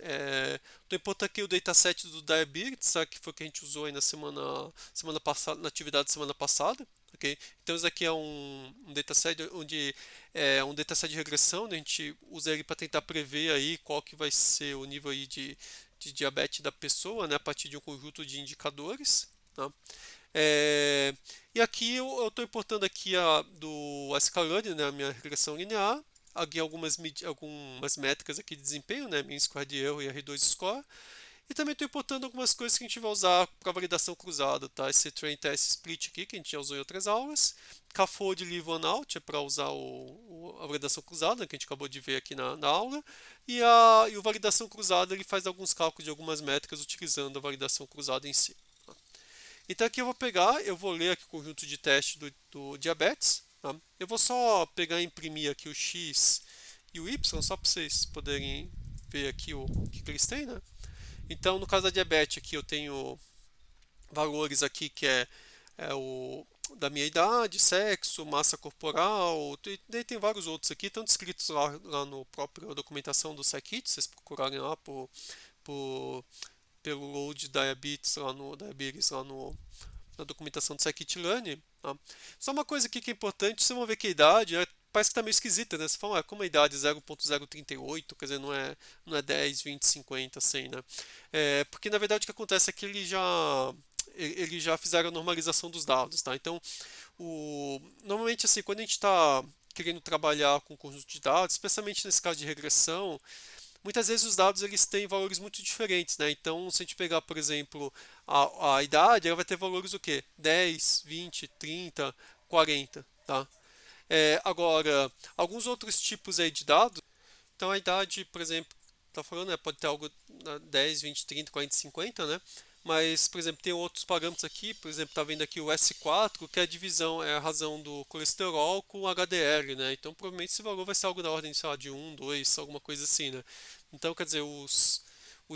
estou importando aqui o dataset do Diabetes, que foi o que a gente usou aí semana passada, na atividade da semana passada. Okay? Então isso aqui é um dataset onde é um dataset de regressão, né? A gente usa ele para tentar prever aí qual que vai ser o nível aí de diabetes da pessoa, né? A partir de um conjunto de indicadores. Tá? É, e aqui eu estou importando aqui do Scalene, né, a minha regressão linear, aqui algumas métricas aqui de desempenho, né, mean square de erro e R2 score, e também estou importando algumas coisas que a gente vai usar para validação cruzada, tá? Esse train test split aqui, que a gente já usou em outras aulas, CAFOD leave one out, é para usar a validação cruzada, que a gente acabou de ver aqui na aula, e o validação cruzada ele faz alguns cálculos de algumas métricas utilizando a validação cruzada em si. Então aqui eu vou pegar, eu vou ler aqui o conjunto de teste do diabetes. Tá? Eu vou só pegar e imprimir aqui o X e o Y, só para vocês poderem ver aqui o que eles têm, né? Então no caso da diabetes aqui eu tenho valores aqui que é o da minha idade, sexo, massa corporal, e daí tem vários outros aqui, estão descritos lá no próprio documentação do Scikit, vocês procurarem lá por pelo load diabetes lá na documentação do Scikit-learn. Tá? Só uma coisa aqui que é importante, vocês vão ver que a idade parece que está meio esquisita, né? Você fala, como a idade é 0.038, quer dizer, não é 10, 20, 50, 100, né? Porque na verdade o que acontece é que eles já fizeram a normalização dos dados, tá? Então, normalmente assim, quando a gente está querendo trabalhar com conjunto de dados, especialmente nesse caso de regressão, muitas vezes os dados eles têm valores muito diferentes, né? Então, se a gente pegar, por exemplo, a idade, ela vai ter valores o quê? 10, 20, 30, 40, tá? Agora, alguns outros tipos aí de dados, então a idade, por exemplo, tá falando, né, pode ter algo 10, 20, 30, 40, 50, né? Mas, por exemplo, tem outros parâmetros aqui, por exemplo, tá vendo aqui o S4, que é a divisão, é a razão do colesterol com HDL, né? Então, provavelmente esse valor vai ser algo da ordem, sei lá, de 1, 2, alguma coisa assim, né? Então, quer dizer, os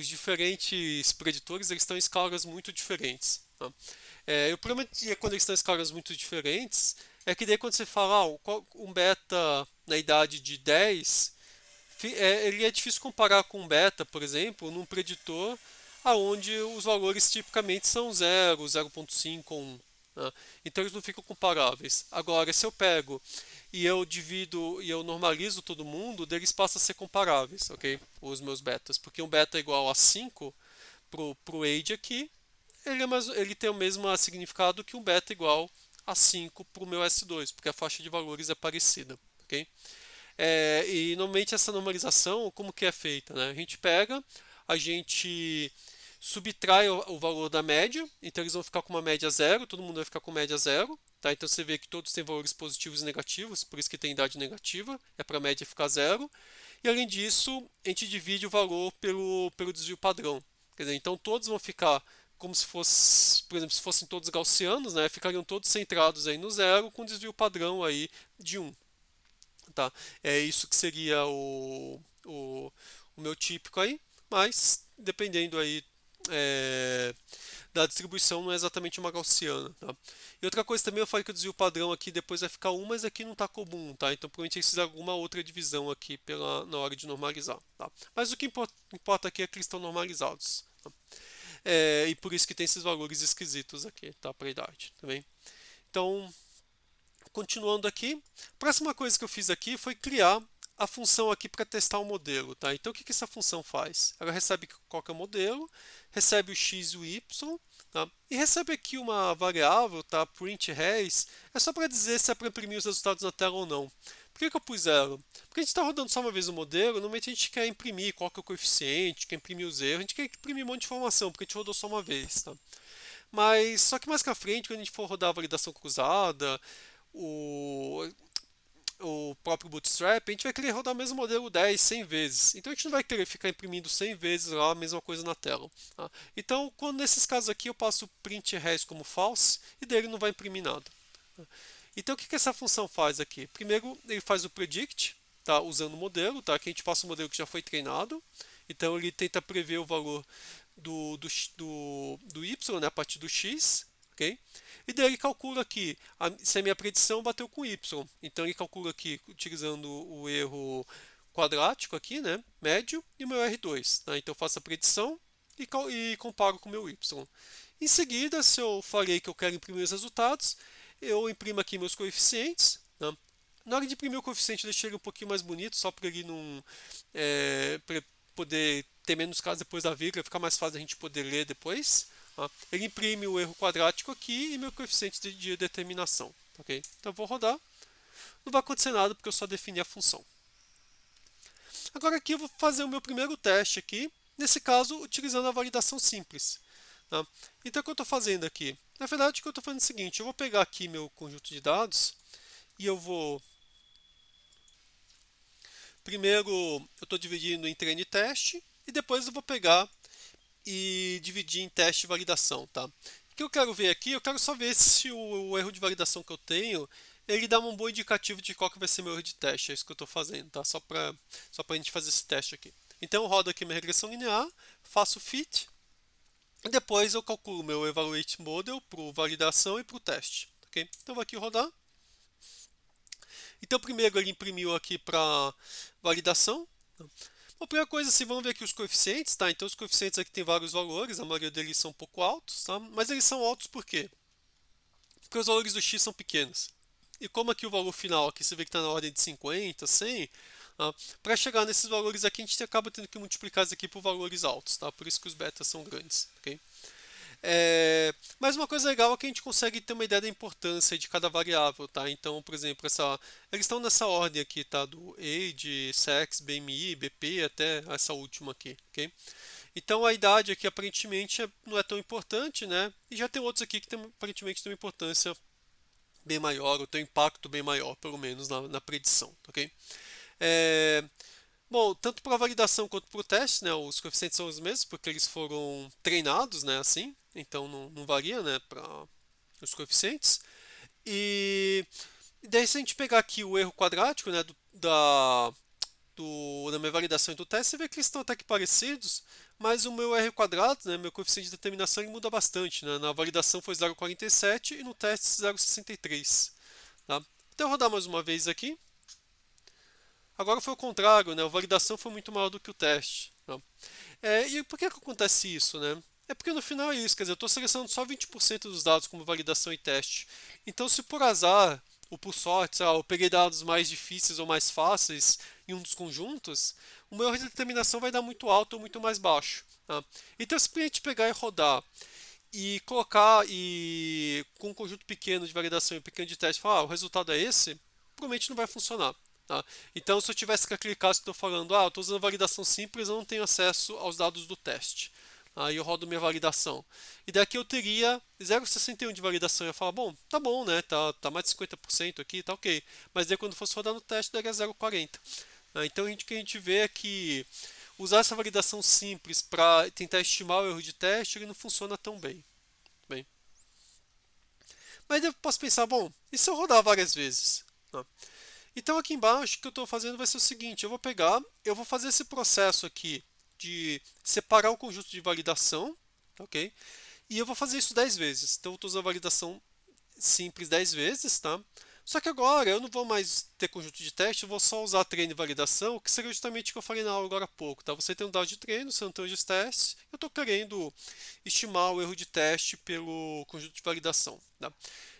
diferentes preditores, eles estão em escalas muito diferentes, tá? E o problema quando eles estão em escalas muito diferentes é que daí quando você fala, um beta na idade de 10, ele é difícil comparar com um beta, por exemplo, num preditor aonde os valores tipicamente são 0, 0.5 ou 1. Né? Então eles não ficam comparáveis. Agora, se eu pego e eu divido e eu normalizo todo mundo, eles passam a ser comparáveis, ok? Os meus betas. Porque um beta é igual a 5 pro age aqui, ele tem o mesmo significado que um beta igual a 5 para o meu S2, porque a faixa de valores é parecida, ok? E normalmente essa normalização, como que é feita? Né? A gente pega, a gente subtrai o valor da média, então eles vão ficar com uma média zero, todo mundo vai ficar com média zero. Tá? Então você vê que todos têm valores positivos e negativos, por isso que tem idade negativa, é para a média ficar zero. E além disso, a gente divide o valor pelo desvio padrão. Quer dizer, então todos vão ficar como se fosse, por exemplo, se fossem todos gaussianos, né? Ficariam todos centrados aí no zero, com desvio padrão aí de 1. Tá? É isso que seria o meu típico aí, mas dependendo aí da distribuição não é exatamente uma gaussiana, tá? E outra coisa também, eu falei que o desvio padrão aqui depois vai ficar 1, mas aqui não está comum, tá? Então provavelmente eles fizeram alguma outra divisão aqui na hora de normalizar, tá? Mas o que importa aqui é que eles estão normalizados, tá? e por isso que tem esses valores esquisitos aqui, tá, para a idade, tá bem? Então, continuando aqui, a próxima coisa que eu fiz aqui foi criar a função aqui para testar o modelo, tá? Então, o que essa função faz? Ela recebe qual que é o modelo, recebe o x e o y, tá? E recebe aqui uma variável, tá? Print res, é só para dizer se é para imprimir os resultados na tela ou não. Por que eu pus ela? Porque a gente está rodando só uma vez o modelo, normalmente a gente quer imprimir qual que é o coeficiente, quer imprimir os erros, a gente quer imprimir um monte de informação, porque a gente rodou só uma vez, tá? Mas só que mais pra frente, quando a gente for rodar a validação cruzada, o, o próprio Bootstrap, a gente vai querer rodar o mesmo modelo 10, 100 vezes. Então a gente não vai querer ficar imprimindo 100 vezes lá a mesma coisa na tela. Tá? Então, quando nesses casos aqui eu passo o print res como false e dele não vai imprimir nada. Tá? Então o que essa função faz aqui? Primeiro ele faz o predict, tá? Usando o modelo, tá? Que a gente passa o modelo que já foi treinado. Então ele tenta prever o valor do y, né, a partir do x, ok? E daí ele calcula aqui se a minha predição bateu com y. Então ele calcula aqui utilizando o erro quadrático aqui, né, médio, e o meu R2. Tá? Então eu faço a predição e comparo com o meu y. Em seguida, se eu falei que eu quero imprimir os resultados, eu imprimo aqui meus coeficientes. Né? Na hora de imprimir o coeficiente, eu deixei ele um pouquinho mais bonito, só para ele não poder ter menos casos depois da vírgula, ficar mais fácil a gente poder ler depois. Tá? Ele imprime o erro quadrático aqui e meu coeficiente de determinação. Okay? Então eu vou rodar. Não vai acontecer nada porque eu só defini a função. Agora aqui eu vou fazer o meu primeiro teste aqui, nesse caso utilizando a validação simples. Tá? Então o que eu estou fazendo aqui? Na verdade o que eu estou fazendo é o seguinte, eu vou pegar aqui meu conjunto de dados e eu vou... Primeiro eu estou dividindo em treino e teste e depois eu vou pegar e dividir em teste e validação, tá? O que eu quero ver aqui, eu quero só ver se o erro de validação que eu tenho, ele dá um bom indicativo de qual que vai ser meu erro de teste, é isso que eu estou fazendo, tá? Só para a gente fazer esse teste aqui. Então eu rodo aqui minha regressão linear, faço fit, e depois eu calculo meu evaluate model para validação e para o teste, ok? Então eu vou aqui rodar. Então primeiro ele imprimiu aqui para validação. A primeira coisa, assim, vamos ver aqui os coeficientes, tá? Então os coeficientes aqui tem vários valores, a maioria deles são um pouco altos, tá? Mas eles são altos por quê? Porque os valores do x são pequenos. E como aqui o valor final, aqui você vê que está na ordem de 50, 100, tá? Para chegar nesses valores aqui, a gente acaba tendo que multiplicar isso aqui por valores altos, tá? Por isso que os betas são grandes, ok? Mas uma coisa legal é que a gente consegue ter uma ideia da importância de cada variável, tá? Então, por exemplo, eles estão nessa ordem aqui, tá? Do age, sex, BMI, BP, até essa última aqui, ok? Então a idade aqui aparentemente não é tão importante, né? E já tem outros aqui que aparentemente têm uma importância bem maior, ou tem um impacto bem maior, pelo menos na predição, ok? É, Bom, tanto para a validação quanto para o teste, né, os coeficientes são os mesmos, porque eles foram treinados, né, assim, então não varia, né, para os coeficientes. E daí se a gente pegar aqui o erro quadrático, né, da minha validação e do teste, você vê que eles estão até que parecidos, mas o meu R quadrado, né, meu coeficiente de determinação, ele muda bastante, né, na validação foi 0,47 e no teste 0,63, tá? Então eu vou rodar mais uma vez aqui. Agora foi o contrário, né? A validação foi muito maior do que o teste. Né? E por que acontece isso, né? É porque no final é isso, quer dizer, eu estou selecionando só 20% dos dados como validação e teste. Então, se por azar ou por sorte, eu peguei dados mais difíceis ou mais fáceis em um dos conjuntos, o meu erro de determinação vai dar muito alto ou muito mais baixo. Tá? Então, se a gente pegar e rodar e colocar com um conjunto pequeno de validação e um pequeno de teste, falar, o resultado é esse, provavelmente não vai funcionar. Tá? Então, se eu tivesse que clicar, se estou falando, eu estou usando validação simples, eu não tenho acesso aos dados do teste. Aí eu rodo minha validação. E daqui eu teria 0,61 de validação. Eu ia falar, bom, tá bom, né? Tá mais de 50% aqui, tá ok. Mas daí quando fosse rodar no teste, daria 0,40. Então o que a gente vê é que usar essa validação simples para tentar estimar o erro de teste, ele não funciona tão bem. Mas eu posso pensar, bom, e se eu rodar várias vezes? Então aqui embaixo o que eu estou fazendo vai ser o seguinte, eu vou fazer esse processo aqui de separar o conjunto de validação, ok? E eu vou fazer isso 10 vezes. Então eu estou usando a validação simples 10 vezes, tá? Só que agora eu não vou mais ter conjunto de teste, eu vou só usar treino e validação, que seria justamente o que eu falei na aula agora há pouco, tá? Você tem um dado de treino, você não tem os testes, eu estou querendo estimar o erro de teste pelo conjunto de validação, tá?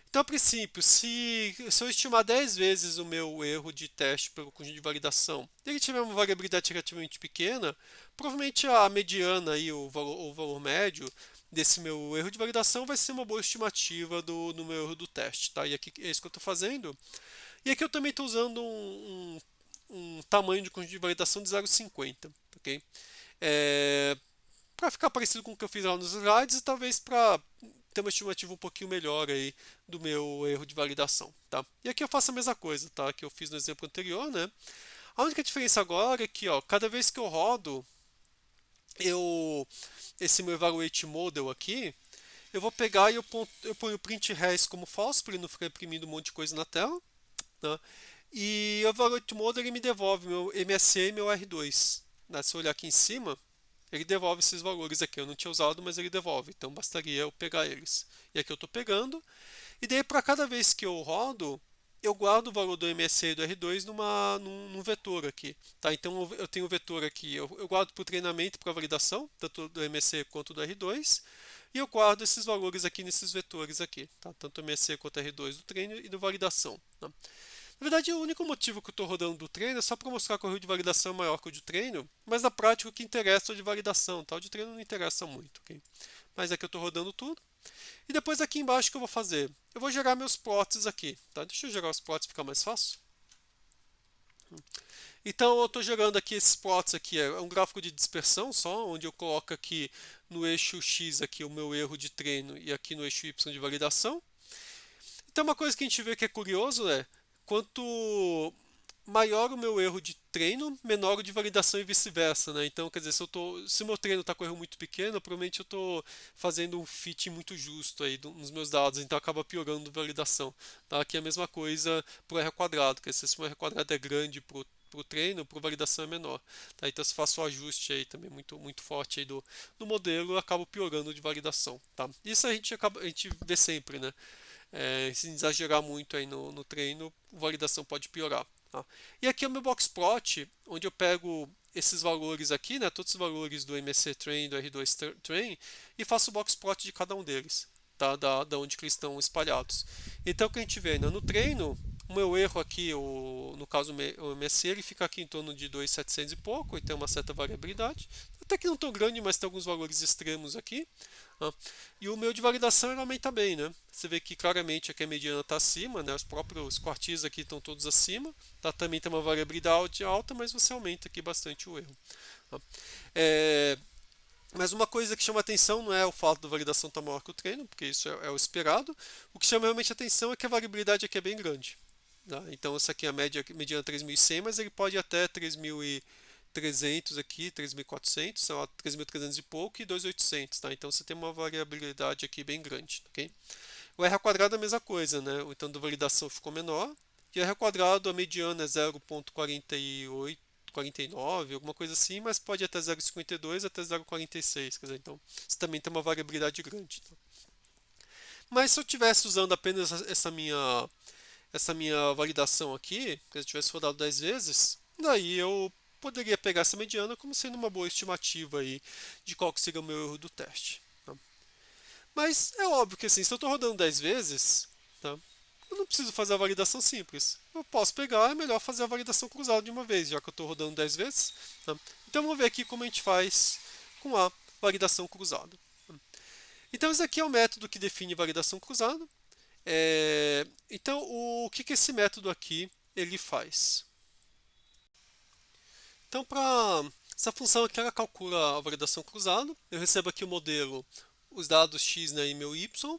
Então, a princípio, se eu estimar 10 vezes o meu erro de teste pelo conjunto de validação e ele tiver uma variabilidade relativamente pequena, provavelmente a mediana, aí, o valor médio desse meu erro de validação vai ser uma boa estimativa do meu erro do teste. Tá? E aqui é isso que eu estou fazendo. E aqui eu também estou usando um tamanho de conjunto de validação de 0,50. Okay? Para ficar parecido com o que eu fiz lá nos slides e talvez para ter uma estimativa um pouquinho melhor aí do meu erro de validação, tá? E aqui eu faço a mesma coisa, tá? Que eu fiz no exemplo anterior, né? A única diferença agora é que, ó, cada vez que eu rodo esse meu evaluate model aqui, eu vou pegar e eu ponho o print res como false para ele não ficar imprimindo um monte de coisa na tela, né? E o evaluate model ele me devolve meu MSE e meu R2, né? Se eu olhar aqui em cima, ele devolve esses valores aqui. Eu não tinha usado, mas ele devolve. Então bastaria eu pegar eles. E aqui eu estou pegando. E daí, para cada vez que eu rodo, eu guardo o valor do MSE e do R2 num vetor aqui. Tá? Então eu tenho o vetor aqui. Eu guardo para o treinamento e para a validação, tanto do MSE quanto do R2. E eu guardo esses valores aqui nesses vetores aqui. Tá? Tanto o MSE quanto o R2 do treino e do validação. Tá? Na verdade, o único motivo que eu estou rodando do treino é só para mostrar que o erro de validação é maior que o de treino, mas na prática o que interessa é o de validação, tá? O de treino não interessa muito, ok? Mas aqui eu estou rodando tudo. E depois aqui embaixo o que eu vou fazer? Eu vou gerar meus plots aqui, tá? Deixa eu gerar os plots ficar mais fácil. Então eu estou gerando aqui esses plots aqui, é um gráfico de dispersão só, onde eu coloco aqui no eixo X aqui o meu erro de treino e aqui no eixo Y de validação. Então uma coisa que a gente vê que é curioso é quanto maior o meu erro de treino, menor o de validação e vice-versa, né? Então, quer dizer, se o meu treino está com erro muito pequeno, provavelmente eu estou fazendo um fit muito justo aí nos meus dados, então acaba piorando a validação. Tá? Aqui é a mesma coisa para o R quadrado, quer dizer, se o R quadrado é grande para o treino, para a validação é menor. Tá? Então, se faço o ajuste aí também muito forte aí do modelo, eu acabo piorando de validação. Tá? Isso a gente vê sempre, né? Se exagerar muito aí no treino, a validação pode piorar. Tá? E aqui é o meu boxplot, onde eu pego esses valores aqui, né, todos os valores do MSC Train, do R2 Train, e faço o boxplot de cada um deles, tá, da onde que eles estão espalhados. Então o que a gente vê, né, no treino, o meu erro aqui, no caso o MSC, ele fica aqui em torno de 2.700 e pouco, e tem uma certa variabilidade. Até que não tão grande, mas tem alguns valores extremos aqui. Né? E o meu de validação ele aumenta bem, né? Você vê que claramente aqui a mediana está acima, né? Os próprios quartis aqui estão todos acima. Tá? Também tem uma variabilidade alta, mas você aumenta aqui bastante o erro. Tá? Mas uma coisa que chama atenção não é o fato da validação estar maior que o treino, porque isso é o esperado. O que chama realmente atenção é que a variabilidade aqui é bem grande. Tá? Então essa aqui é a mediana 3.100, mas ele pode ir até 3.300 aqui, 3.400, sei lá, 3.300 e pouco e 2.800, tá? Então você tem uma variabilidade aqui bem grande, ok? O R quadrado é a mesma coisa, né? Então a validação ficou menor. E o R quadrado, a mediana é 0.48, 49, alguma coisa assim, mas pode ir até 0.52 até 0.46, quer dizer, então você também tem uma variabilidade grande. Tá? Mas se eu estivesse usando apenas essa minha validação aqui, se eu tivesse rodado 10 vezes, daí eu poderia pegar essa mediana como sendo uma boa estimativa aí de qual que seria o meu erro do teste. Tá? Mas é óbvio que assim, se eu estou rodando 10 vezes, tá? Eu não preciso fazer a validação simples. Eu posso pegar, é melhor fazer a validação cruzada de uma vez, já que eu estou rodando 10 vezes. Tá? Então vamos ver aqui como a gente faz com a validação cruzada. Então esse aqui é o método que define validação cruzada. Então o que esse método aqui ele faz? Então para essa função aqui ela calcula a validação cruzada. Eu recebo aqui o modelo, os dados x, né, e meu y.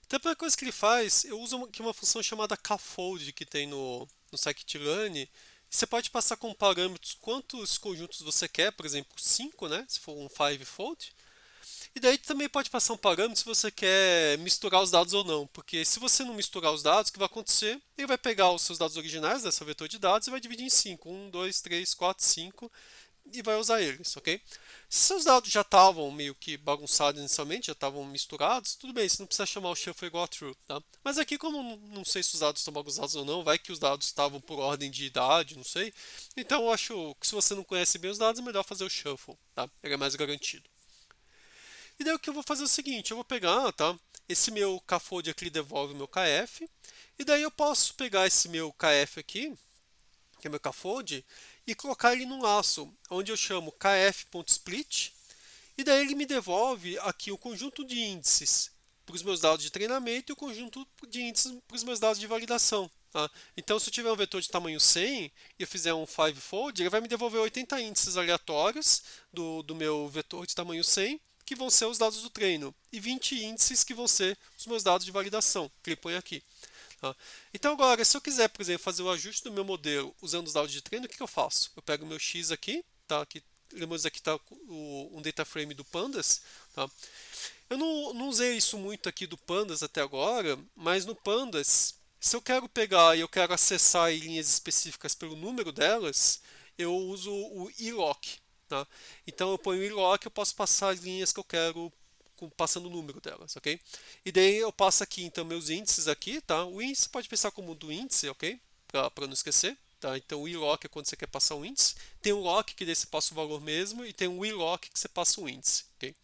Então, a primeira coisa que ele faz, eu uso aqui uma função chamada kfold que tem no scikit-learn. Você pode passar como parâmetros quantos conjuntos você quer, por exemplo, 5, né? Se for um 5-fold. E daí também pode passar um parâmetro se você quer misturar os dados ou não. Porque se você não misturar os dados, o que vai acontecer? Ele vai pegar os seus dados originais dessa vetor de dados e vai dividir em 5. 1, 2, 3, 4, 5. e vai usar eles, ok? Se seus dados já estavam meio que bagunçados inicialmente, já estavam misturados, tudo bem, você não precisa chamar o shuffle igual a true, tá? Mas aqui, como não sei se os dados estão bagunçados ou não, vai que os dados estavam por ordem de idade, não sei. Então eu acho que se você não conhece bem os dados, é melhor fazer o shuffle, tá? Ele é mais garantido. E daí o que eu vou fazer é o seguinte, eu vou pegar, tá? Esse meu kfold aqui devolve o meu kf, e daí eu posso pegar esse meu kf aqui, que é meu kfold, e colocar ele num laço, onde eu chamo kf.split, e daí ele me devolve aqui o conjunto de índices para os meus dados de treinamento e o conjunto de índices para os meus dados de validação. Tá? Então, se eu tiver um vetor de tamanho 100 e eu fizer um fivefold, ele vai me devolver 80 índices aleatórios do meu vetor de tamanho 100, que vão ser os dados do treino, e 20 índices que vão ser os meus dados de validação, que ele põe aqui. Tá? Então, agora, se eu quiser, por exemplo, fazer o ajuste do meu modelo usando os dados de treino, o que eu faço? Eu pego o meu x aqui, tá? Aqui, lembramos aqui está um data frame do Pandas. Tá? Eu não usei isso muito aqui do Pandas até agora, mas no Pandas, se eu quero pegar e eu quero acessar linhas específicas pelo número delas, eu uso o iloc. Tá? Então eu ponho o iloc, eu posso passar as linhas que eu quero passando o número delas, ok? E daí eu passo aqui então meus índices aqui, tá? O índice pode pensar como do índice, ok? Para não esquecer. Tá? Então o iloc é quando você quer passar um índice. Tem o loc que daí você passa o valor mesmo e tem o iloc que você passa o índice, ok?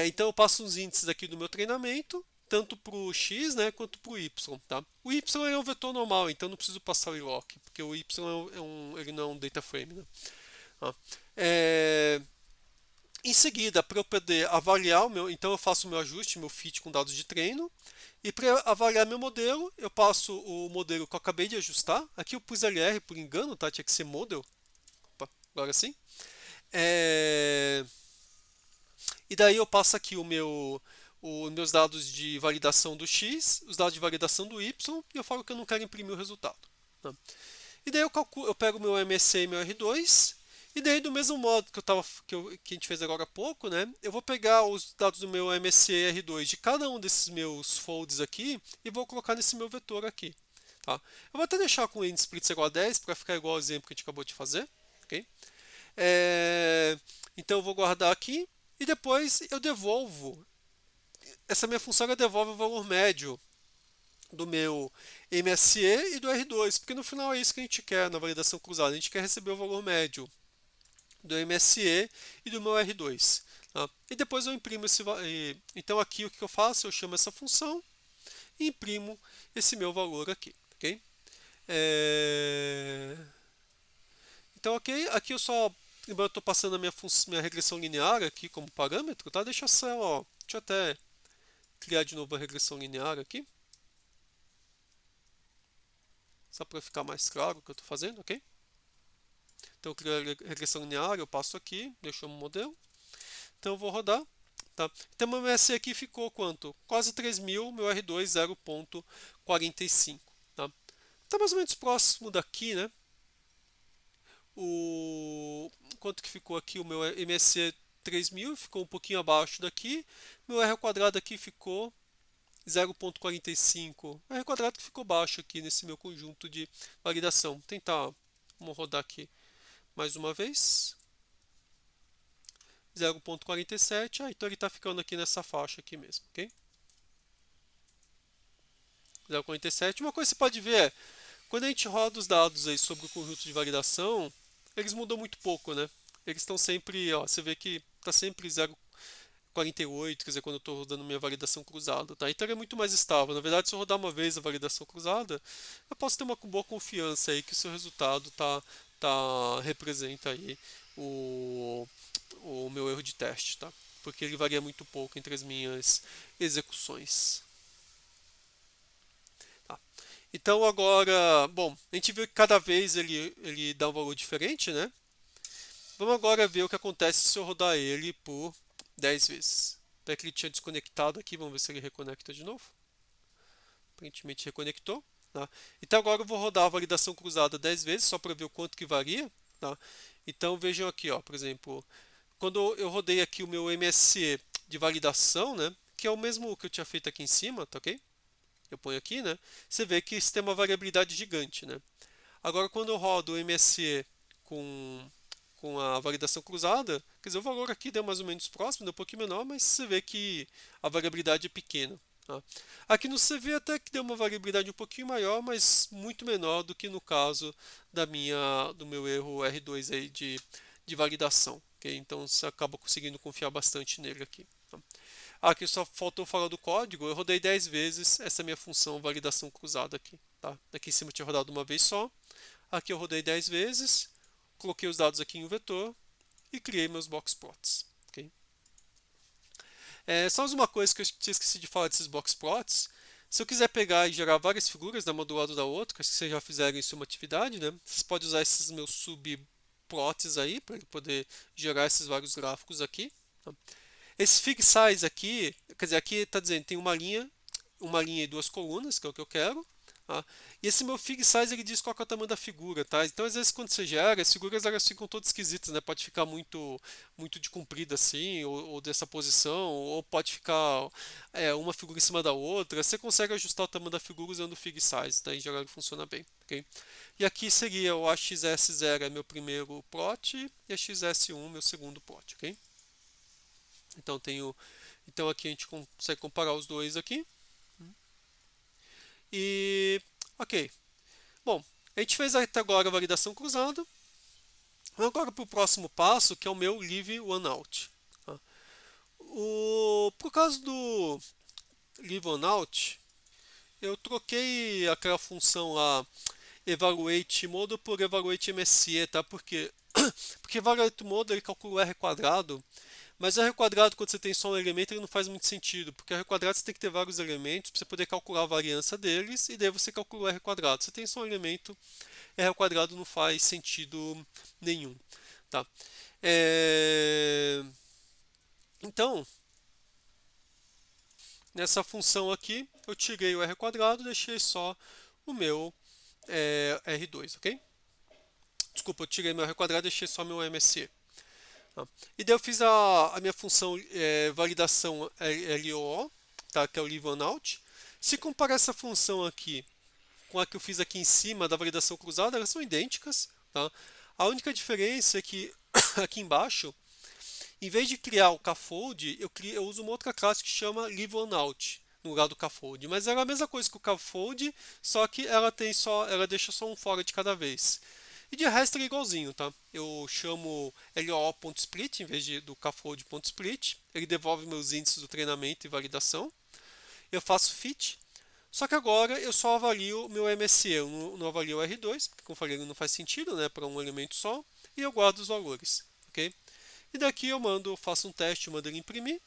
Então eu passo os índices aqui do meu treinamento, tanto para o x, né, quanto para o y. Tá? O y é um vetor normal, então não preciso passar o iloc, porque o y ele não é um data frame. Né? Tá? Em seguida, para eu poder avaliar o meu, então eu faço o meu ajuste, meu fit com dados de treino. E para avaliar meu modelo, eu passo o modelo que eu acabei de ajustar. Aqui eu pus LR por engano, tá? Tinha que ser model. Opa, agora sim. E daí eu passo aqui os meus dados de validação do X, os dados de validação do Y, e eu falo que eu não quero imprimir o resultado. Tá? E daí eu pego o meu MSE e meu R2, e daí do mesmo modo que a gente fez agora há pouco, né, eu vou pegar os dados do meu MSE e R2 de cada um desses meus folds aqui e vou colocar nesse meu vetor aqui. Tá? Eu vou até deixar com o splits igual a 10 para ficar igual ao exemplo que a gente acabou de fazer. Okay? Então eu vou guardar aqui e depois eu devolvo. Essa minha função devolve o valor médio do meu MSE e do R2, porque no final é isso que a gente quer na validação cruzada. A gente quer receber o valor médio do MSE e do meu R2. Tá? E depois eu imprimo esse valor. Então aqui o que eu faço? Eu chamo essa função e imprimo esse meu valor aqui. Okay? Então, ok, aqui eu só eu estou passando a minha regressão linear aqui como parâmetro, tá? Deixa eu até criar de novo a regressão linear aqui, só para ficar mais claro o que eu estou fazendo, ok? Então, eu crio a regressão linear, eu passo aqui, eu chamo o modelo. Então, eu vou rodar. Tá? Então, meu MSE aqui ficou quanto? Quase 3.000, meu R2 0.45. Tá? Tá mais ou menos próximo daqui, né? Quanto que ficou aqui? O meu MSE 3.000 ficou um pouquinho abaixo daqui. Meu R quadrado aqui ficou 0.45. R quadrado que ficou baixo aqui nesse meu conjunto de validação. Vou tentar, vamos rodar aqui mais uma vez. 0.47. Então ele está ficando aqui nessa faixa aqui mesmo, ok? 0.47. Uma coisa que você pode ver é, quando a gente roda os dados aí sobre o conjunto de validação, eles mudam muito pouco, né? Eles estão sempre, ó, você vê que está sempre 0,48, quer dizer, quando eu estou rodando minha validação cruzada, tá? Então ele é muito mais estável. Na verdade, se eu rodar uma vez a validação cruzada, eu posso ter uma boa confiança aí que o seu resultado representa aí o meu erro de teste, tá? Porque ele varia muito pouco entre as minhas execuções. Tá? Então agora, bom, a gente viu que cada vez ele dá um valor diferente, né? Vamos agora ver o que acontece se eu rodar ele por 10 vezes. Até que ele tinha desconectado aqui, vamos ver se ele reconecta de novo. Aparentemente reconectou. Tá? Então agora eu vou rodar a validação cruzada 10 vezes, só para ver o quanto que varia. Tá? Então vejam aqui, ó, por exemplo, quando eu rodei aqui o meu MSE de validação, né, que é o mesmo que eu tinha feito aqui em cima, tá ok? Eu ponho aqui, né? Você vê que isso tem uma variabilidade gigante, né? Agora, quando eu rodo o MSE com com a validação cruzada, quer dizer, o valor aqui deu mais ou menos próximo, deu um pouquinho menor, mas você vê que a variabilidade é pequena. Tá? Aqui no CV até que deu uma variabilidade um pouquinho maior, mas muito menor do que no caso do meu erro R2 aí de validação. Okay? Então você acaba conseguindo confiar bastante nele aqui. Tá? Aqui só faltou falar do código, eu rodei 10 vezes essa minha função validação cruzada aqui. Tá? Aqui em cima eu tinha rodado uma vez só, aqui eu rodei 10 vezes, coloquei os dados aqui em um vetor e criei meus box plots. Okay? Só mais uma coisa que eu tinha esquecido de falar desses box plots. Se eu quiser pegar e gerar várias figuras, uma do lado da outra, acho que vocês já fizeram isso em uma atividade, né? Vocês podem usar esses meus subplots aí para poder gerar esses vários gráficos aqui. Tá? Esse fig size aqui, quer dizer, aqui está dizendo tem uma linha e duas colunas, que é o que eu quero. Tá? E esse meu fig size ele diz qual é o tamanho da figura, tá? Então às vezes quando você gera, as figuras elas ficam todas esquisitas, né? Pode ficar muito de comprida assim, ou dessa posição, ou pode ficar uma figura em cima da outra. Você consegue ajustar o tamanho da figura usando o fig size, tá? Em geral ele funciona bem, ok? E aqui seria o AXS0 é meu primeiro plot e a XS1 meu segundo plot, ok? Então aqui a gente consegue comparar os dois aqui. E ok. Bom, a gente fez até agora a validação cruzada. Vamos agora para o próximo passo, que é o meu leave one out. Tá? Por causa do leave one out, eu troquei aquela função lá evaluate model por evaluate MSE, tá? Porque evaluate model ele calcula o R quadrado. Mas o R quadrado, quando você tem só um elemento, ele não faz muito sentido, porque o R quadrado você tem que ter vários elementos para você poder calcular a variância deles, e daí você calcula o R quadrado. Se você tem só um elemento, R quadrado não faz sentido nenhum. Tá? Então, nessa função aqui, eu tirei o R quadrado e deixei só o meu R2, ok? Desculpa, eu tirei meu R quadrado e deixei só meu MSE. Tá? E daí eu fiz a minha função validação LOO, tá? Que é o leave one out. Se comparar essa função aqui com a que eu fiz aqui em cima da validação cruzada, elas são idênticas. Tá? A única diferença é que aqui embaixo, em vez de criar o cafold, eu uso uma outra classe que chama leave one out no lugar do cafold. Mas é a mesma coisa que o cafold, só que ela deixa só um fora de cada vez. E de resto é igualzinho, tá? Eu chamo LO.split em vez do cafold.split. Ele devolve meus índices do treinamento e validação. Eu faço fit. Só que agora eu só avalio o meu MSE, eu não avalio o R2, porque como eu falei, ele não faz sentido, né, para um elemento só. E eu guardo os valores, ok? E daqui faço um teste, mando ele imprimir.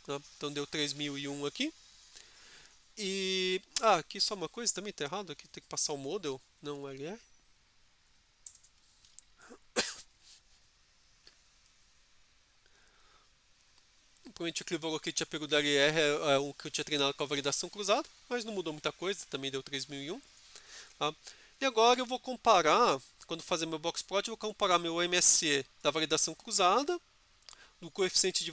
Tá? Então deu 3001 aqui. E aqui só uma coisa, também está errado, aqui tem que passar o model, não o LR. Provavelmente aquele valor que eu tinha pego da LR é o que eu tinha treinado com a validação cruzada, mas não mudou muita coisa, também deu 3001. Tá? E agora eu vou comparar, quando fazer meu box plot, eu vou comparar meu MSE da validação cruzada, do coeficiente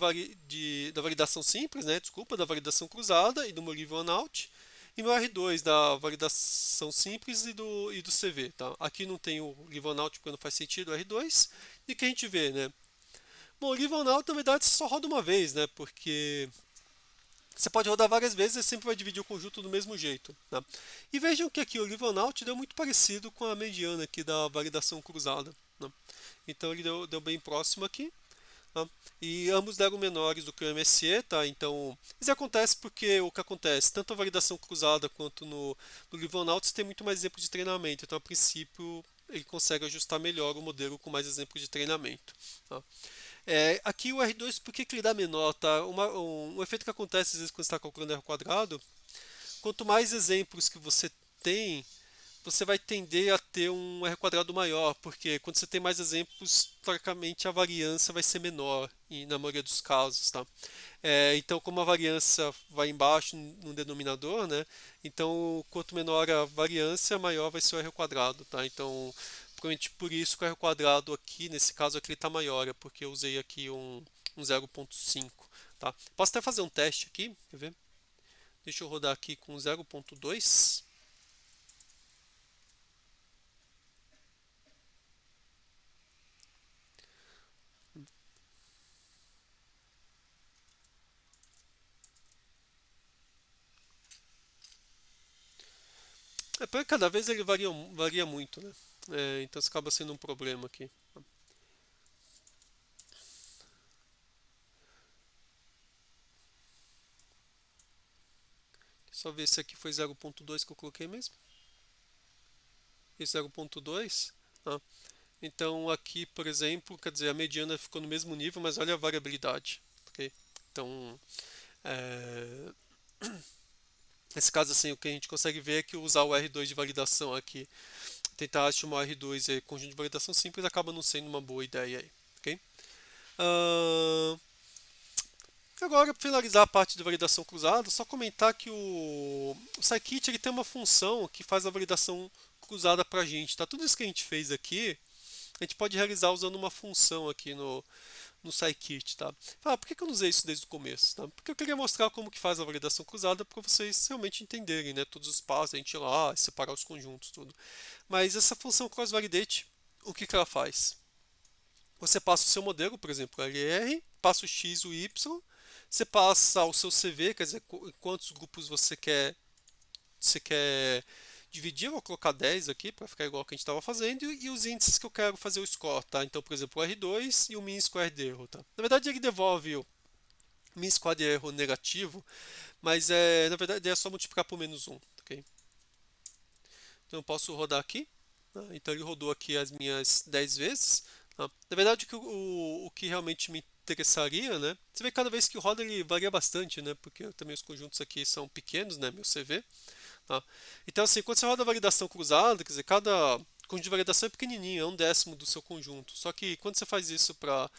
da validação simples, né? Desculpa, da validação cruzada e do meu leave one out, e meu R2 da validação simples e do CV. Tá? Aqui não tem o leave one out porque não faz sentido o R2, e que a gente vê, né? Bom, o leave one out na verdade você só roda uma vez, né? Porque você pode rodar várias vezes e sempre vai dividir o conjunto do mesmo jeito. Tá? E vejam que aqui o leave one out deu muito parecido com a mediana aqui da validação cruzada. Né? Então ele deu bem próximo aqui. Tá? E ambos deram menores do que o MSE, tá? Então, isso acontece porque o que acontece, tanto a validação cruzada quanto no leave one out, você tem muito mais exemplos de treinamento. Então, a princípio, ele consegue ajustar melhor o modelo com mais exemplos de treinamento. Tá? Aqui o R2, por que ele dá menor? Tá? Um efeito que acontece às vezes quando você está calculando R quadrado, quanto mais exemplos que você tem, você vai tender a ter um R quadrado maior, porque quando você tem mais exemplos, teoricamente a variância vai ser menor, na maioria dos casos. Tá? Então, como a variância vai embaixo no denominador, né? Então, quanto menor a variância, maior vai ser o R quadrado. Tá? Então, provavelmente por isso que o R quadrado aqui, nesse caso aqui, ele está maior, é porque eu usei aqui um 0.5. Tá? Posso até fazer um teste aqui, quer ver? Deixa eu rodar aqui com 0.2. Cada vez ele varia muito, né? Então isso acaba sendo um problema aqui. Só ver se aqui foi 0.2 que eu coloquei mesmo. Esse 0.2. Tá? Então aqui, por exemplo, quer dizer, a mediana ficou no mesmo nível, mas olha a variabilidade. Ok? Então, é, nesse caso, assim, o que a gente consegue ver é que usar o R2 de validação aqui, tentar estimar o R2 e conjunto de validação simples, acaba não sendo uma boa ideia aí. Ok? Ah, Agora, para finalizar a parte de validação cruzada, só comentar que o Scikit ele tem uma função que faz a validação cruzada para a gente. Tá? Tudo isso que a gente fez aqui, a gente pode realizar usando uma função aqui no Scikit. Tá? Por que eu não usei isso desde o começo? Tá? Porque eu queria mostrar como que faz a validação cruzada para vocês realmente entenderem, né? Todos os passos, a gente ir lá, separar os conjuntos, tudo. Mas essa função cross-validate, o que ela faz? Você passa o seu modelo, por exemplo, LR, passa o X, o Y, você passa o seu CV, quer dizer, quantos grupos você quer dividir, eu vou colocar 10 aqui para ficar igual ao que a gente estava fazendo, e os índices que eu quero fazer o score, tá? Então, por exemplo, o R2 e o mean square de erro, tá? Na verdade, ele devolve o mean square de erro negativo, mas na verdade é só multiplicar por -1, ok? Então eu posso rodar aqui, tá? Então ele rodou aqui as minhas 10 vezes, tá? Na verdade, o que realmente me interessaria, né? Você vê que cada vez que roda ele varia bastante, né? Porque também os conjuntos aqui são pequenos, né? Meu CV. Tá? Então, assim, quando você roda a validação cruzada, quer dizer, cada conjunto de validação é pequenininho, é um décimo do seu conjunto. Só que quando você faz isso para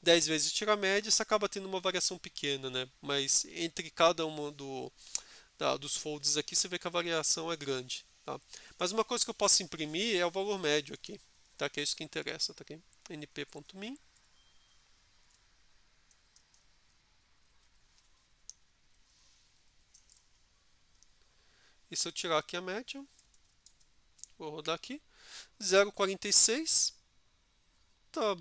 10 vezes tirar a média, você acaba tendo uma variação pequena, né? Mas entre cada uma dos folds aqui, você vê que a variação é grande. Tá? Mas uma coisa que eu posso imprimir é o valor médio aqui, tá? Que é isso que interessa. Tá aqui? np.min. E se eu tirar aqui a média, vou rodar aqui, 0,46. Tá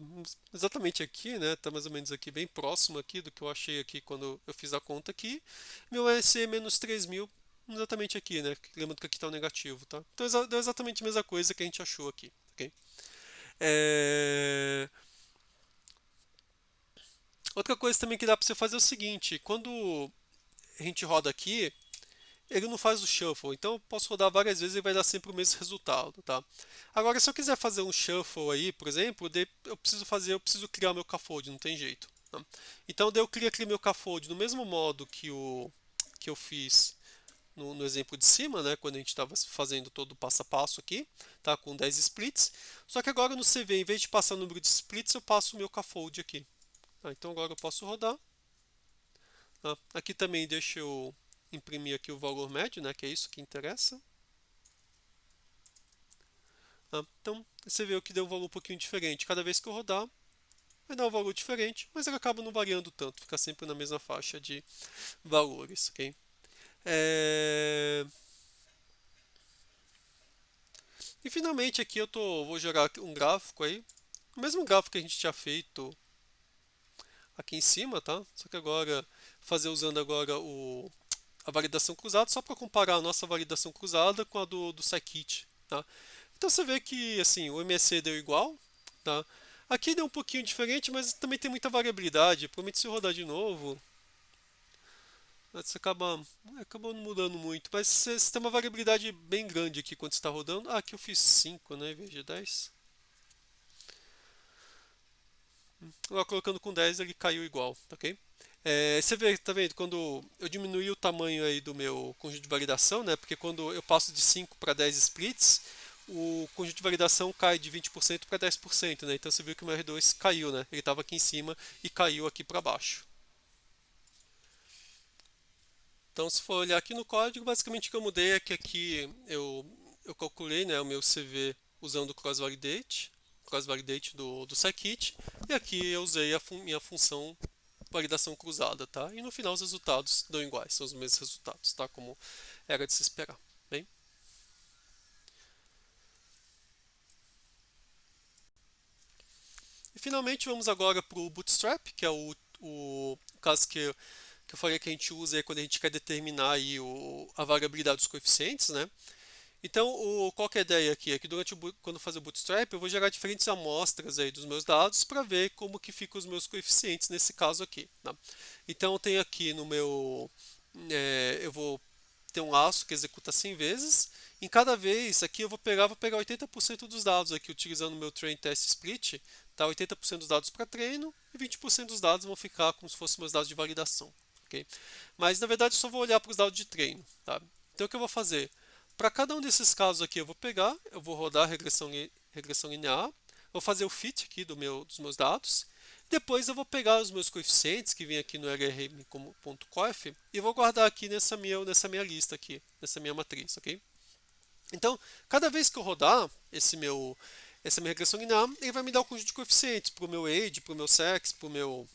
exatamente aqui, né? Tá mais ou menos aqui, bem próximo aqui do que eu achei aqui quando eu fiz a conta aqui. Meu ESE menos 3.000, exatamente aqui, né? Lembrando que aqui está o negativo, tá? Então deu exatamente a mesma coisa que a gente achou aqui, ok? É... Outra coisa também que dá para você fazer é o seguinte, quando a gente roda aqui, ele não faz o shuffle, então eu posso rodar várias vezes e vai dar sempre o mesmo resultado, tá? Agora, se eu quiser fazer um shuffle aí, por exemplo, eu preciso criar o meu cafold, não tem jeito. Tá? Então, daí eu crio aqui meu cafold no mesmo modo que eu fiz no exemplo de cima, né, quando a gente estava fazendo todo o passo a passo aqui, tá, com 10 splits. Só que agora no CV, em vez de passar o número de splits, eu passo o meu cafold aqui. Tá? Então agora eu posso rodar. Tá? Aqui também deixa eu imprimir aqui o valor médio, né, que é isso que interessa. Tá? Então você vê que deu um valor um pouquinho diferente. Cada vez que eu rodar, vai dar um valor diferente, mas ele acaba não variando tanto, fica sempre na mesma faixa de valores. Ok? É... E finalmente aqui vou gerar um gráfico aí, o mesmo gráfico que a gente tinha feito aqui em cima, tá? Só que agora fazer usando agora a validação cruzada, só para comparar a nossa validação cruzada com a do Scikit, tá? Então você vê que assim, o MSE deu igual, tá? Aqui deu um pouquinho diferente, mas também tem muita variabilidade. Provavelmente se eu rodar de novo, você acaba não mudando muito. Mas você tem uma variabilidade bem grande aqui quando você está rodando. Ah, aqui eu fiz 5, né, em vez de 10. Agora colocando com 10 ele caiu igual, tá ok? Você vê, tá vendo? Quando eu diminuí o tamanho aí do meu conjunto de validação, né? Porque quando eu passo de 5 para 10 splits, o conjunto de validação cai de 20% para 10%, né? Então você viu que o meu R2 caiu, né? Ele estava aqui em cima e caiu aqui para baixo. Então, se for olhar aqui no código, basicamente o que eu mudei é que aqui eu calculei, né, o meu CV usando o cross-validate do Scikit, e aqui eu usei minha função validação cruzada, tá? E no final os resultados dão iguais, são os mesmos resultados, tá? Como era de se esperar. Bem? E finalmente vamos agora para o Bootstrap, que é o caso que eu falei que a gente usa quando a gente quer determinar aí a variabilidade dos coeficientes, né? Então, qual que é a ideia aqui? É que quando eu fazer o Bootstrap, eu vou gerar diferentes amostras aí dos meus dados para ver como que ficam os meus coeficientes nesse caso aqui. Tá? Então, eu tenho aqui no meu... eu vou ter um laço que executa 100 vezes. Em cada vez, aqui eu vou pegar 80% dos dados aqui, utilizando o meu Train Test Split. Tá? 80% dos dados para treino e 20% dos dados vão ficar como se fossem meus dados de validação. Okay? Mas, na verdade, eu só vou olhar para os dados de treino. Tá? Então, o que eu vou fazer? Para cada um desses casos aqui, eu vou rodar a regressão linear, vou fazer o fit aqui dos meus dados, depois eu vou pegar os meus coeficientes que vem aqui no LRM como .coef e vou guardar aqui nessa minha lista aqui, nessa minha matriz, ok? Então, cada vez que eu rodar essa minha regressão linear, ele vai me dar um conjunto de coeficientes para o meu age, para o meu sex, para o meu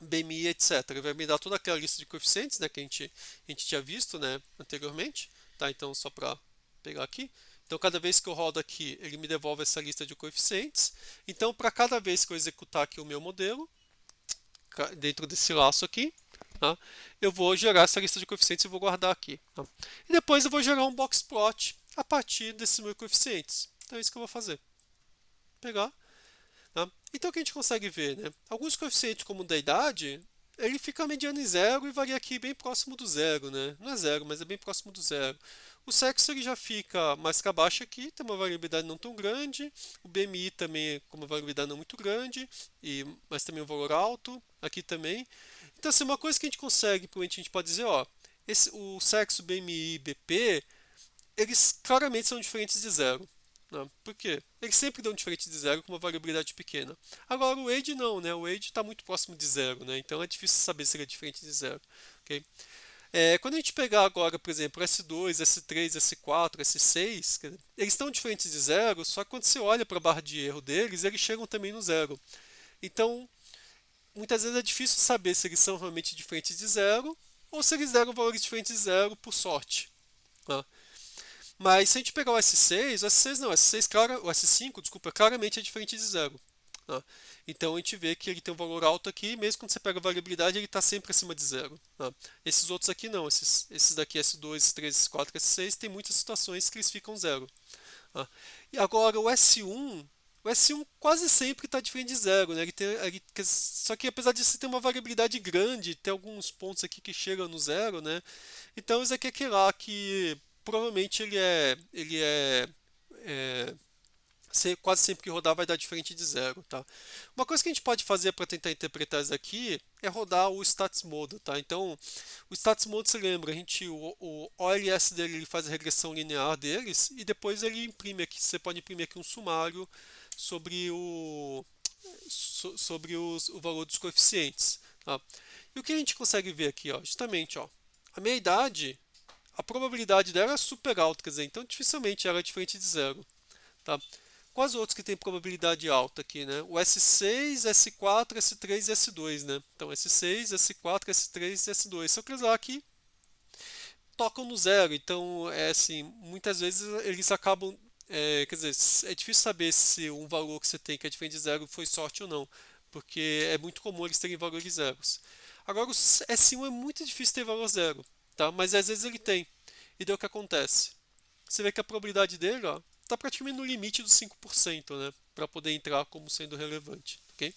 BMI, etc. Ele vai me dar toda aquela lista de coeficientes, né, que a gente tinha visto, né, anteriormente. Tá? Então, só para pegar aqui. Então, cada vez que eu rodo aqui, ele me devolve essa lista de coeficientes. Então, para cada vez que eu executar aqui o meu modelo, dentro desse laço aqui, tá? Eu vou gerar essa lista de coeficientes e vou guardar aqui. Tá? E depois eu vou gerar um box plot a partir desses meus coeficientes. Então, é isso que eu vou fazer. Pegar. Tá? Então, o que a gente consegue ver? Né? Alguns coeficientes, como o da idade, ele fica mediano em zero e varia aqui bem próximo do zero. Né? Não é zero, mas é bem próximo do zero. O sexo ele já fica mais para baixo aqui, tem uma variabilidade não tão grande. O BMI também com uma variabilidade não muito grande, mas também um valor alto aqui também. Então, assim, uma coisa que a gente consegue, provavelmente a gente pode dizer, ó, o sexo, BMI e BP, eles claramente são diferentes de zero. Né? Por quê? Eles sempre dão diferente de zero com uma variabilidade pequena. Agora o age não, né? O age está muito próximo de zero, né? Então é difícil saber se ele é diferente de zero. Okay? Quando a gente pegar agora, por exemplo, S2, S3, S4, S6, eles estão diferentes de zero, só que quando você olha para a barra de erro deles, eles chegam também no zero. Então, muitas vezes é difícil saber se eles são realmente diferentes de zero ou se eles deram valores diferentes de zero por sorte. Tá? Mas se a gente pegar o S6 não, o S5, desculpa, claramente é diferente de zero. Tá? Então a gente vê que ele tem um valor alto aqui, mesmo quando você pega a variabilidade, ele está sempre acima de zero. Tá? Esses outros aqui não, esses daqui S2, S3, S4, S6, tem muitas situações que eles ficam zero. Tá? E agora o S1 quase sempre está diferente de zero. Né? Só que apesar disso ter uma variabilidade grande, tem alguns pontos aqui que chegam no zero, né? Então isso aqui é aquele lá que provavelmente é, quase sempre que rodar vai dar diferente de zero, tá? Uma coisa que a gente pode fazer para tentar interpretar isso aqui é rodar o Stats Mode, tá? Então, o Stats Mode, você lembra, o OLS dele ele faz a regressão linear deles e depois ele imprime aqui, você pode imprimir aqui um sumário sobre o valor dos coeficientes, tá? E o que a gente consegue ver aqui, ó, justamente, ó, a minha idade, a probabilidade dela é super alta, quer dizer, então dificilmente ela é diferente de zero, tá? Quais outros que tem probabilidade alta aqui, né? O S6, S4, S3 e S2, né? Então S6, S4, S3 e S2. São aqueles lá que tocam no zero. Então, é assim, muitas vezes eles acabam. Quer dizer, é difícil saber se um valor que você tem que é diferente de zero foi sorte ou não. Porque é muito comum eles terem valores zeros. Agora, o S1 é muito difícil ter valor zero, tá? Mas às vezes ele tem. E daí o que acontece? Você vê que a probabilidade dele, ó, está praticamente no limite dos 5%, né, para poder entrar como sendo relevante, ok?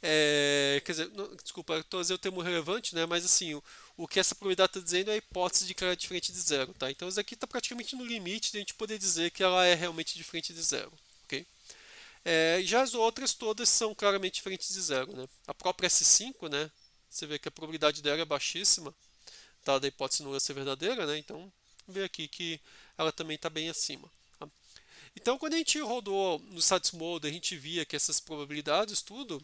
Quer dizer, não, desculpa, estou usando o termo relevante, né, mas assim, o que essa probabilidade está dizendo é a hipótese de que ela é diferente de zero, tá? Então isso aqui está praticamente no limite de a gente poder dizer que ela é realmente diferente de zero, ok? Já as outras todas são claramente diferentes de zero, né? A própria S5, né, você vê que a probabilidade dela é baixíssima, tá, da hipótese nula ser verdadeira, né? Então, vê aqui que ela também está bem acima. Tá? Então, quando a gente rodou no Stats Mode, a gente via que essas probabilidades, tudo,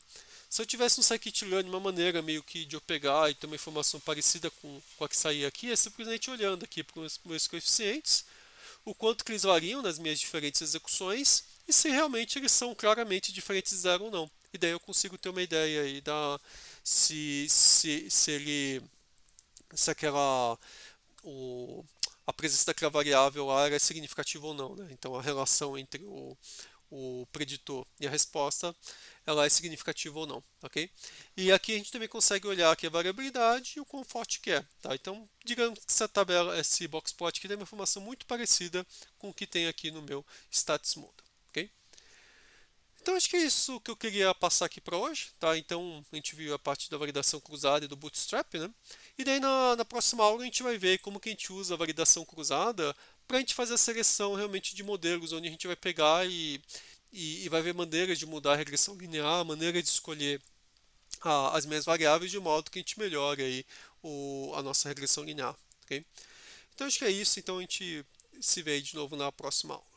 se eu tivesse um scikit-learn, uma maneira meio que de eu pegar e ter uma informação parecida com a que saía aqui, é simplesmente olhando aqui para os meus coeficientes, o quanto que eles variam nas minhas diferentes execuções e se realmente eles são claramente diferentes de zero ou não. E daí eu consigo ter uma ideia aí da se ele se aquela o, a presença daquela variável lá era significativa ou não, né? Então a relação entre o preditor e a resposta ela é significativa ou não, ok? E aqui a gente também consegue olhar aqui a variabilidade e o quão forte que é, tá? Então, digamos que essa tabela, esse box plot aqui tem uma informação muito parecida com o que tem aqui no meu Stats Mode, ok? Então acho que é isso que eu queria passar aqui para hoje, tá? Então a gente viu a parte da validação cruzada e do bootstrap, né? E daí na próxima aula a gente vai ver como que a gente usa a validação cruzada para a gente fazer a seleção realmente de modelos, onde a gente vai pegar e vai ver maneiras de mudar a regressão linear, maneira de escolher as minhas variáveis de modo que a gente melhore aí a nossa regressão linear, ok? Então acho que é isso, então a gente se vê aí de novo na próxima aula.